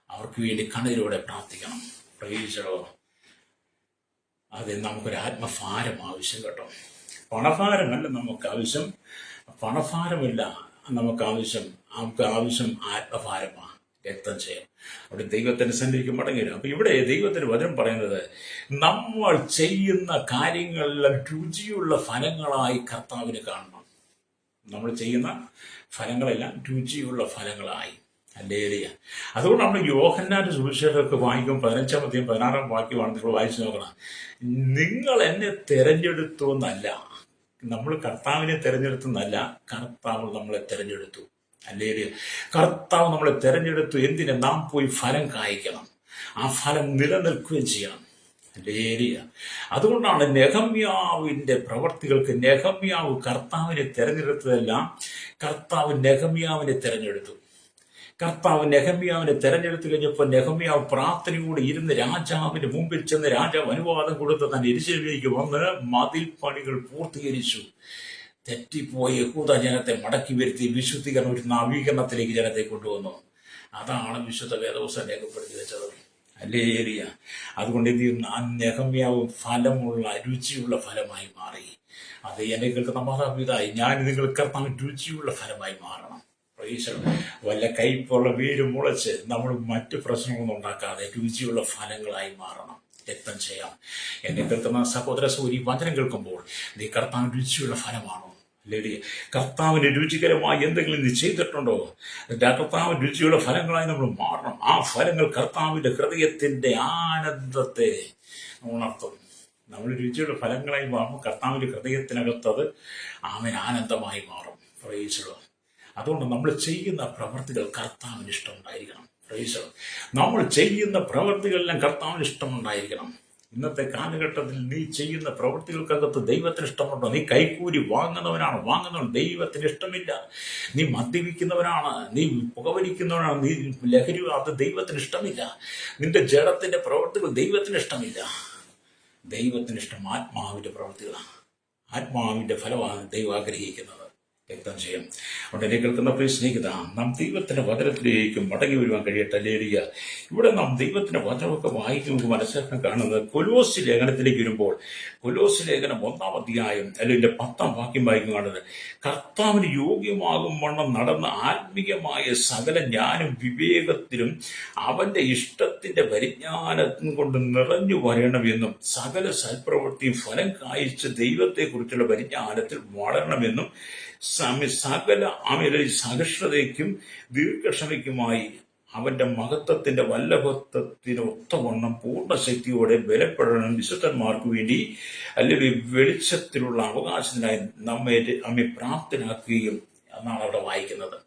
അവർക്ക് വേണ്ടി കണ്ണീരോടെ പ്രാർത്ഥിക്കണം. Praise the Lord. അത് നമുക്കൊരു ആത്മഭാരം ആവശ്യം കേട്ടോ. പണഭാരമല്ല നമുക്ക് ആവശ്യം, പണഭാരമില്ല നമുക്ക് ആവശ്യം ആത്മഭാരമാണ്. രക്തം ചെയ്യാം. അവിടെ ദൈവത്തിന്റെ സന്നിധിക്ക് മടങ്ങി വരും. അപ്പൊ ഇവിടെ ദൈവത്തിന്റെ വചനം പറയുന്നത്, നമ്മൾ ചെയ്യുന്ന കാര്യങ്ങളെല്ലാം രുചിയുള്ള ഫലങ്ങളായി കർത്താവിന് കാണണം. നമ്മൾ ചെയ്യുന്ന ഫലങ്ങളെല്ലാം രുചിയുള്ള ഫലങ്ങളായി. ഹല്ലേലൂയ. അതുകൊണ്ട് നമ്മൾ യോഹന്നാന്റെ സുവിശേഷമൊക്കെ വായിക്കും. 15-ാം അധ്യായം 16-ാം വാക്യമാണ് നിങ്ങൾ വായിച്ചു നോക്കണം. നിങ്ങൾ എന്നെ തെരഞ്ഞെടുത്തു എന്നല്ല, നമ്മൾ കർത്താവിനെ തെരഞ്ഞെടുത്തെന്നല്ല, കർത്താവ് നമ്മളെ തെരഞ്ഞെടുത്തു. ഹല്ലേലൂയ. കർത്താവ് നമ്മളെ തെരഞ്ഞെടുത്തു. എന്തിന്? നാം പോയി ഫലം കായ്ക്കണം, ആ ഫലം നിലനിൽക്കുകയും ചെയ്യണം. ഹല്ലേലൂയ. അതുകൊണ്ടാണ് നെഹമ്യാവിന്റെ പ്രവർത്തികൾക്ക് നെഹമ്യാവ് കർത്താവിനെ തെരഞ്ഞെടുത്തതെല്ലാം കർത്താവ് നെഹമ്യാവിനെ തെരഞ്ഞെടുത്തു. കർത്താവ് നെഹമ്യാവിനെ തെരഞ്ഞെടുത്തു കഴിഞ്ഞപ്പോൾ നെഹമ്യാവ് പ്രാർത്ഥനയോടെ ഇരുന്ന് രാജാവിന്റെ മുമ്പിൽ ചെന്ന് രാജാവ് അനുവാദം കൊടുത്ത് തന്നെ യെരൂശലേമിലേക്ക് വന്ന് മതിൽ പണികൾ പൂർത്തീകരിച്ചു. തെറ്റിപ്പോയ യഹൂദ ജനത്തെ മടക്കി വരുത്തി വിശുദ്ധീകരണം, ഒരു നവീകരണത്തിലേക്ക് ജനത്തെ കൊണ്ടുവന്നു. അതാണ് വിശുദ്ധ വേദപുസ്തകം രേഖപ്പെടുത്തി വെച്ചത്. ഹല്ലേലൂയ. അതുകൊണ്ട് എന്ത് ചെയ്യുന്നു? ആ നെഹമ്യാവ് ഫലമുള്ള രുചിയുള്ള ഫലമായി മാറി. അത് എന്നെ കേൾക്കുന്ന മാതാപിതായി, ഞാൻ നിങ്ങൾ കർത്താവ് രുചിയുള്ള ഫലമായി മാറണം. വല്ല കയ്പുള്ള വേര് മുളച്ച് നമ്മൾ മറ്റു പ്രശ്നങ്ങളൊന്നും ഉണ്ടാക്കാതെ രുചിയുള്ള ഫലങ്ങളായി മാറണം. രക്തം ചെയ്യാം. എന്നെ കേൾക്കുന്ന സഹോദര സഹോദരി, വചനം കേൾക്കുമ്പോൾ നീ കർത്താവ് രുചിയുള്ള ഫലമാണോ? അല്ലെങ്കിൽ കർത്താവിന് രുചികരമായി എന്തെങ്കിലും നീ ചെയ്തിട്ടുണ്ടോ? കർത്താവ് രുചിയുള്ള ഫലങ്ങളായി നമ്മൾ മാറണം. ആ ഫലങ്ങൾ കർത്താവിന്റെ ഹൃദയത്തിന്റെ ആനന്ദത്തെ ഉണർത്തും. നമ്മൾ രുചിയുള്ള ഫലങ്ങളായി മാറും. കർത്താവിന്റെ ഹൃദയത്തിനകത്തത് ആനന്ദമായി മാറും. Praise the Lord. അതുകൊണ്ട് നമ്മൾ ചെയ്യുന്ന പ്രവർത്തികൾ കർത്താവിന് ഇഷ്ടമുണ്ടായിരിക്കണം. Praise the Lord. നമ്മൾ ചെയ്യുന്ന പ്രവർത്തികളെല്ലാം കർത്താവിന് ഇഷ്ടമുണ്ടായിരിക്കണം. ഇന്നത്തെ കാലഘട്ടത്തിൽ നീ ചെയ്യുന്ന പ്രവൃത്തികൾക്കകത്ത് ദൈവത്തിന് ഇഷ്ടമുണ്ടോ? നീ കൈക്കൂലി വാങ്ങുന്നവൻ ദൈവത്തിന് ഇഷ്ടമില്ല. നീ മദ്യപിക്കുന്നവനാണ്, നീ പുകവലിക്കുന്നവനാണ്, നീ ലഹരി, അത് ദൈവത്തിന് ഇഷ്ടമില്ല. നിന്റെ ജഡത്തിന്റെ പ്രവൃത്തികൾ ദൈവത്തിന് ഇഷ്ടമില്ല. ദൈവത്തിന് ഇഷ്ടം ആത്മാവിന്റെ പ്രവൃത്തികളാണ്. ആത്മാവിന്റെ ഫലമാണ് ദൈവം ആഗ്രഹിക്കുന്നത്. രക്തം ചെയ്യും. അതുകൊണ്ട് എന്നെ കേൾക്കുന്ന പ്രിയ സ്നേഹിത, നാം ദൈവത്തിന്റെ വചനത്തിലേക്കും മടങ്ങി വരുവാൻ കഴിയട്ടെ. ഹല്ലേലൂയ. ഇവിടെ നാം ദൈവത്തിന്റെ വചനമൊക്കെ വായിക്കുമ്പോൾ മനസ്സിലാക്കാൻ കാണുന്നത്, കൊലോസ്യ ലേഖനത്തിലേക്ക് വരുമ്പോൾ കൊലോസ്യ ലേഖനം 1-ാം അധ്യായം അല്ലെങ്കിൽ 10-ാം വാക്യം വായിക്കും കാണുന്നത്, കർത്താവിന് യോഗ്യമാകും വണ്ണം നടന്ന ആത്മീയമായ സകല ജ്ഞാനം വിവേകത്തിലും അവന്റെ ഇഷ്ടത്തിന്റെ പരിജ്ഞാനത്തിനും കൊണ്ട് നിറഞ്ഞു വരണമെന്നും സകല സൽപ്രവൃത്തിയും ഫലം കായ്ച്ച് ദൈവത്തെക്കുറിച്ചുള്ള പരിജ്ഞാനത്തിൽ വളരണമെന്നും സകല സഹിഷ്ണുതയ്ക്കും ദീർഘക്ഷമയ്ക്കുമായി അവന്റെ മഹത്വത്തിന്റെ വല്ലഭത്വത്തിന് ഒത്തവണ്ണം പൂർണ്ണശക്തിയോടെ ബലപ്പെടണം വിശുദ്ധന്മാർക്ക് വേണ്ടി, അല്ലെങ്കിൽ വെളിച്ചത്തിലുള്ള അവകാശത്തിനായി നമ്മെ പ്രാപ്തനാക്കുകയും എന്നാണ് അവിടെ വായിക്കുന്നത്.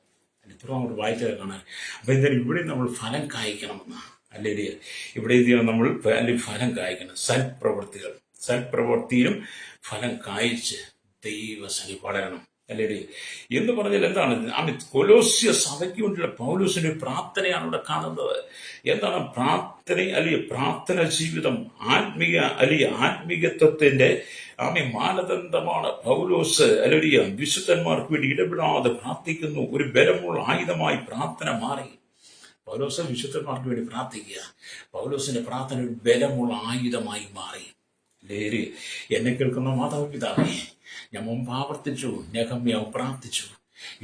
ഇത്രയും അങ്ങോട്ട് വായിച്ചത് കാണാൻ. അപ്പൊ എന്തായാലും ഇവിടെ നമ്മൾ ഫലം കായ്ക്കണമെന്നാണ്. അല്ലെങ്കിൽ ഇവിടെ എന്ത് ചെയ്യണം? നമ്മൾ ഫലം കായ്ക്കണം. സൽപ്രവൃത്തിയിലും ഫലം കായ്ച്ച് ദൈവസഭ വളരണം. അല്ലേ എന്ന് പറഞ്ഞാൽ എന്താണ്? കൊലോസ്യ സഭയ്ക്ക് വേണ്ടിയുള്ള പൗലോസിന്റെ പ്രാർത്ഥനയാണ് ഇവിടെ കാണുന്നത്. എന്താണ് പ്രാർത്ഥന? അല്ലെങ്കിൽ പ്രാർത്ഥന ജീവിതം ആത്മീയത്വത്തിന്റെ മാനദണ്ഡമാണ്. പൗലോസ് വിശുദ്ധന്മാർക്ക് വേണ്ടി ഇടപെടാതെ പ്രാർത്ഥിക്കുന്നു. ഒരു ബലമുള്ള ആയുധമായി പ്രാർത്ഥന മാറി. പൗലോസ് വിശുദ്ധന്മാർക്ക് വേണ്ടി പ്രാർത്ഥിക്കുക. പൗലോസിന്റെ പ്രാർത്ഥന ഒരു ബലമുള്ള ആയുധമായി മാറി. ലേരി എന്നെ കേൾക്കുന്ന മാതാപിതാവേ, ഞാൻ മുമ്പ് ആവർത്തിച്ചു, നെഹമ്യാവ് പ്രാർത്ഥിച്ചു,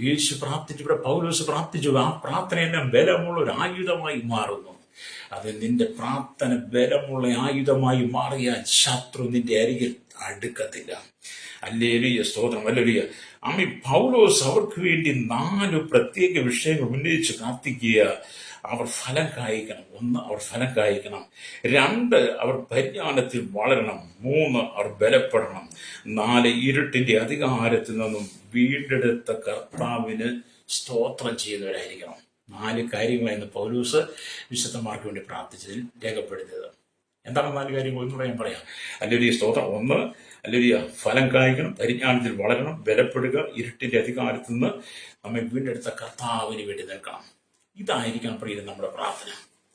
യേശു പ്രാർത്ഥിച്ചു, ഇവിടെ പൗലോസ് പ്രാർത്ഥിച്ചു. ആ പ്രാർത്ഥനയെല്ലാം ബലമുള്ള ഒരു ആയുധമായി മാറുന്നു. അത് നിന്റെ പ്രാർത്ഥന ബലമുള്ള ആയുധമായി മാറിയാൽ ശത്രു നിന്റെ അരികിൽ അടുക്കത്തില്ല. ഹല്ലേലൂയ, സ്തോത്രം. ഹല്ലേലൂയ. പൗലോസ് അവർക്ക് വേണ്ടി 4 പ്രത്യേക വിഷയങ്ങൾ ഉന്നയിച്ച് പ്രാർത്ഥിക്കുക. അവർ ഫലം കായ്ക്കണം. 1, അവർ ഫലം കായ്ക്കണം. 2, അവർ പരിജ്ഞാനത്തിൽ വളരണം. 3, അവർ ബലപ്പെടണം. 4, ഇരുട്ടിന്റെ അധികാരത്തിൽ നിന്നും വീണ്ടെടുത്ത കർത്താവിന് സ്തോത്രം ചെയ്യുന്നവരായിരിക്കണം. 4 കാര്യങ്ങളായിരുന്നു പൗലൂസ് വിശുദ്ധന്മാർക്ക് വേണ്ടി പ്രാർത്ഥിച്ചതിൽ രേഖപ്പെടുത്തിയത്. എന്താണ് 4 കാര്യങ്ങൾ എന്ന് ഞാൻ പറയാം. ഹല്ലേലൂയ, സ്തോത്രം. 1, ഹല്ലേലൂയ, ഫലം കായ്ക്കണം, പരിജ്ഞാനത്തിൽ വളരണം, ബലപ്പെടുക, ഇരുട്ടിന്റെ അധികാരത്തിൽ നിന്ന് നമ്മെ വീണ്ടെടുത്ത കർത്താവിന് വേണ്ടി നിൽക്കണം. ഇതായിരിക്കണം പ്രിയരെ നമ്മുടെ പ്രാർത്ഥന.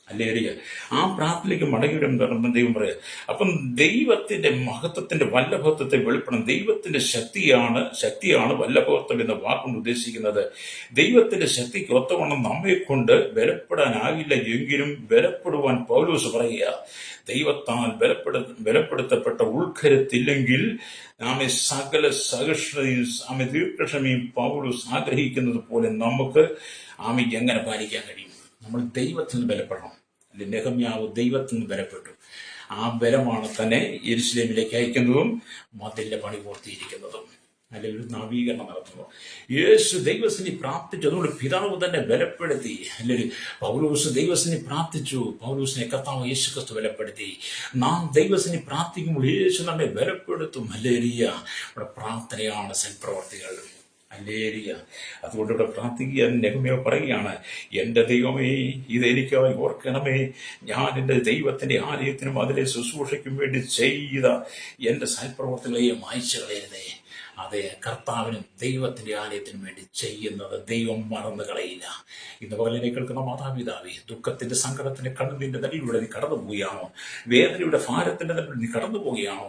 ഹല്ലേലൂയ. ആ പ്രാർത്ഥനയിലേക്ക് മടങ്ങി വരുമ്പോൾ ദൈവം പറയുക, അപ്പം ദൈവത്തിന്റെ മഹത്വത്തിന്റെ വല്ലഭത്വത്തെ വെളിപ്പെടണം. ദൈവത്തിന്റെ ശക്തിയാണ് വല്ലഭത്വം എന്ന വാക്കുകൊണ്ട് ഉദ്ദേശിക്കുന്നത്. ദൈവത്തിന്റെ ശക്തിക്ക് ഒത്തവണ്ണം നമ്മെ കൊണ്ട് ബലപ്പെടാനാകില്ല എങ്കിലും ബലപ്പെടുവാൻ പൗലോസ് പറയുക, ദൈവത്താൽ ബലപ്പെടുത്തപ്പെട്ട ഉൾക്കരുത്തില്ലെങ്കിൽ നാം സകല സഹിഷ്ണുതയും ദീർഘക്ഷമയും പൗലോസ് ആഗ്രഹിക്കുന്നത് പോലെ നമുക്ക് എങ്ങനെ പാലിക്കാൻ കഴിയും? നമ്മൾ ദൈവത്തിൽ നിന്ന് ബലപ്പെടണം. നെഹമ്യാവ് ദൈവത്തിൽ നിന്ന് ബലപ്പെട്ടു. ആ ബലമാണ് തന്നെ യെരൂശലേമിലേക്ക് അയക്കുന്നതും മതിലിന്റെ പണി പൂർത്തിയിരിക്കുന്നതും. അല്ലെങ്കിൽ നവീകരണം നടത്തുന്നു. യേശു ദൈവസ്ഥിതി പ്രാർത്ഥിച്ചു, അതുകൊണ്ട് പിതാവ് തന്നെ ബലപ്പെടുത്തി. അല്ലെങ്കിൽ പൗലോസ് ദൈവസ്ഥിതി പ്രാർത്ഥിച്ചു, പൗലോസിനെ കർത്താവ് യേശു ക്രിസ്തു ബലപ്പെടുത്തി. നാം ദൈവസ്ഥിതി പ്രാർത്ഥിക്കുമ്പോൾ യേശു നമ്മെ ബലപ്പെടുത്തും. ഹല്ലേലൂയ. നമ്മുടെ പ്രാർത്ഥനയാണ് സൽപ്രവർത്തികൾ. ഹല്ലേലൂയ. അതുകൊണ്ട് ഇവിടെ പ്രാർത്ഥിക്കുക. നെഹമ്യാവ് പറയുകയാണ്, എൻ്റെ ദൈവമേ, ഇതെനിക്കായി ഓർക്കണമേ. ഞാൻ എൻ്റെ ദൈവത്തിൻ്റെ ആലയത്തിനും അതിലെ ശുശ്രൂഷയ്ക്കും വേണ്ടി ചെയ്ത എൻ്റെ സൽപ്രവർത്തികളെയും മായ്ച്ചു കളയരുതേ. അതെ, കർത്താവിനും ദൈവത്തിന്റെ ആലയത്തിനും വേണ്ടി ചെയ്യുന്നത് ദൈവം മറന്നു കളയില്ല. ഇന്ന് പകലിനെ കേൾക്കുന്ന മാതാപിതാവേ, ദുഃഖത്തിന്റെ സങ്കടത്തിന്റെ കണ്ണുനീരിന്റെ നടിയിലൂടെ നീ കടന്നു പോവുകയാണോ? വേദനയുടെ ഭാരത്തിന്റെ നടുവിൽ നീ കടന്നു പോവുകയാണോ?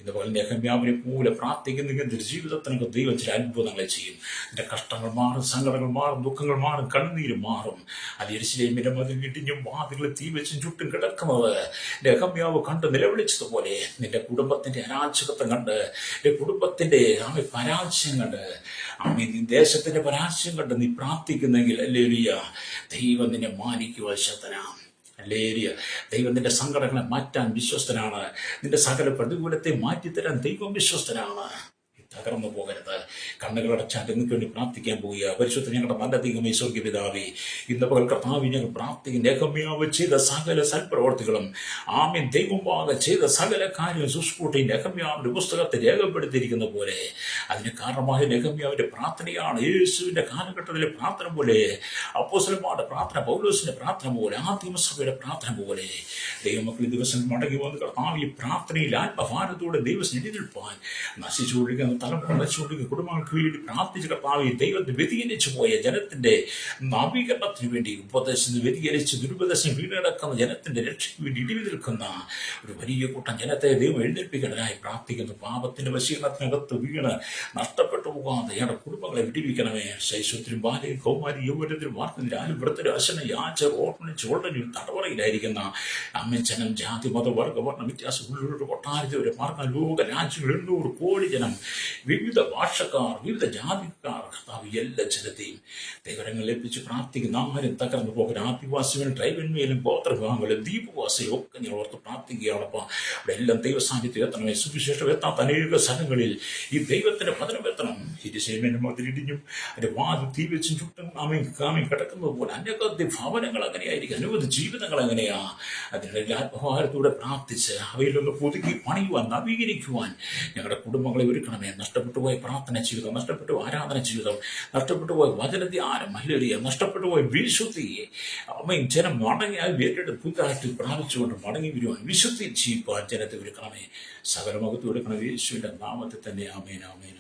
ഇന്ന് പകൽ നെഹമ്യാവിനെ പോലെ പ്രാർത്ഥിക്കുന്നെങ്കിൽ ജീവിതത്തിനൊക്കെ ദൈവം ചില അത്ഭുതങ്ങൾ ചെയ്യും. നിന്റെ കഷ്ടങ്ങൾ മാറും, സങ്കടങ്ങൾ മാറും, ദുഃഖങ്ങൾ മാറും, കണ്ണുനീര് മാറും. അത് യെരൂശലേമിന്റെ മതിൽ ഇടിഞ്ഞും വാതിലുകൾ തീ വെച്ചും ചുറ്റും കിടക്കുന്നത് നെഹമ്യാവ് കണ്ട് നിലവിളിച്ചതുപോലെ നിന്റെ കുടുംബത്തിന്റെ അരാജകത്വം കണ്ട്, നിന്റെ കുടുംബത്തിന്റെ പരാജയം കണ്ട്, ദേശത്തിന്റെ പരാജയം കണ്ട് നീ പ്രാർത്ഥിക്കുന്നെങ്കിൽ ഹല്ലേലൂയ, ദൈവം നിന്നെ മാനിക്കുവാൻ ശക്തനാണ്. ഹല്ലേലൂയ. ദൈവം നിന്റെ സങ്കടങ്ങളെ മാറ്റാൻ വിശ്വസ്തനാണ്. നിന്റെ സകല പ്രതികൂലത്തെ മാറ്റിത്തരാൻ ദൈവം വിശ്വസ്തനാണ്. തകർന്നു പോകരുത്. കണ്ണുകളടച്ചാൽ നിങ്ങൾക്ക് വേണ്ടി പ്രാർത്ഥിക്കാൻ പോവുക. പരിശുദ്ധ ഞങ്ങളുടെ നല്ല ദൈവമേ, സ്വർഗ്ഗീയ പിതാവേ, ഇന്ന് പകൽ കർത്താവേ, ഞങ്ങൾ പ്രാർത്ഥിക്കും. നെഹമ്യാവ് ചെയ്ത സകല സൽപ്രവർത്തികളും ദൈവം ചെയ്ത സകല കാര്യവും ശുശ്രൂഷയും നെഹമ്യാവിന്റെ പുസ്തകത്തെ രേഖപ്പെടുത്തിയിരിക്കുന്ന പോലെ അതിന് കാരണമായ നെഹമ്യാവിന്റെ പ്രാർത്ഥനയാണ്. യേശുവിന്റെ കാലഘട്ടത്തിലെ പ്രാർത്ഥന പോലെ, അപ്പോസ്തലന്മാരുടെ പ്രാർത്ഥന, പൗലോസിന്റെ പ്രാർത്ഥന പോലെ, ആദിമസഭയുടെ പ്രാർത്ഥന പോലെ ദൈവമക്കൾ ഈ ദിവസം മടങ്ങി വന്ന് കർത്താവ് ഈ പ്രാർത്ഥനയിൽ ആത്മഭാരത്തോടെ ദൈവം നിൽപ്പാൻ നശിച്ചുകൊണ്ടിരിക്കുന്ന തലമുറ നശിച്ചുകൊണ്ടിരിക്കുന്ന കുടുംബങ്ങൾക്ക് വേണ്ടി പ്രാർത്ഥിച്ച കർത്താവ് ദൈവത്തെ വ്യതിചലിച്ചു പോയ ജനത്തിന്റെ നവീകരണത്തിന് വേണ്ടി ഉപദേശം വ്യതിചലിച്ച് ദുരുപദേശം വീണടക്കുന്ന ജനത്തിന്റെ രക്ഷയ്ക്ക് വേണ്ടി ഇടിവി നിൽക്കുന്ന ഒരു വലിയ കൂട്ടം ജനത്തെ ദൈവം എഴുന്നേൽപ്പിക്കാനായി പ്രാർത്ഥിക്കുന്നു. പാപത്തിന്റെ വശീകരണത്തിനകത്ത് വീണ് നഷ്ടപ്പെട്ടു പോകാതെ ഞങ്ങളുടെ കുടുംബങ്ങളെ വിടിവിക്കണമേ. ശൈശവത്തിലും ബാല്യം, കൗമാരി, യൗവനത്തിലും വാർത്തത്തിലും ആരും വൃത്തരും അശന യാചർ ഓർമ്മണിച്ച് ഓൾറെഡി തടവറയിലായിരിക്കുന്ന അമ്മച്ചനം, ജാതി, മത, വർഗ, വർണ്ണ വ്യത്യാസം ഉള്ളവരുടെ കൊട്ടാരത്തിലെ മാർഗ ലോക രാജ്യങ്ങൾ 800 കോടി ജനം, വിവിധ ഭാഷക്കാർ, വിവിധ ജാതിക്കാർ, കർത്താവ് എല്ലാ ജനത്തെയും ദൈവങ്ങൾ ഏൽപ്പിച്ച് പ്രാർത്ഥിക്കുന്ന ആരും തകർന്നു പോകരുത്. ആദിവാസികളും ട്രൈബന്മേലും ഗോത്രവിഭാഗങ്ങളും ദ്വീപവാസികളും ഒക്കെ ഞാൻ ഓർത്ത് പ്രാർത്ഥിക്കുകയാണ്. അപ്പോൾ അവിടെ എല്ലാം ദൈവസാന്നിധ്യം എത്തണമേ. സുവിശേഷം എത്താത്ത അനേക സ്ഥലങ്ങളിൽ ഈ ദൈവത്തിന്റെ പതനം എത്തണം. യെരൂശലേമിന്റെ മതിലിടിഞ്ഞും അതിന്റെ വാതിൽ തീ വെച്ചും ചുറ്റും കാമി കിടക്കുന്നത് പോലെ അനവധി ഭവനങ്ങൾ അങ്ങനെയായിരിക്കും, അനവധി ജീവിതങ്ങൾ അങ്ങനെയാ. അതിനിടയിൽ ആത്മഭാരത്തോടെ പ്രാർത്ഥിച്ച് അവയിലൊന്ന് പുതുക്കി പണിയുവാൻ, നവീകരിക്കുവാൻ ഞങ്ങളുടെ കുടുംബങ്ങളെ ഒരുക്കണമേ. നഷ്ടപ്പെട്ടുപോയ പ്രാർത്ഥന ജീവിതം, നഷ്ടപ്പെട്ടു ആരാധന ജീവിതം, നഷ്ടപ്പെട്ടുപോയ വചനധ്യാനം, ഹല്ലേലൂയ, നഷ്ടപ്പെട്ടുപോയ വിശുദ്ധിയെ ജനം മടങ്ങിയായി വീട്ടിട്ട് പുതുതായിട്ട് പ്രാപിച്ചുകൊണ്ട് മടങ്ങി വരുവാൻ, വിശുദ്ധി ജീവിപ്പാൻ ജനത്തെ ഒരുക്കണമേ. സകല മഹത്വം എടുക്കണം യേശുവിന്റെ നാമത്തിൽ തന്നെ. ആമേൻ, ആമേൻ.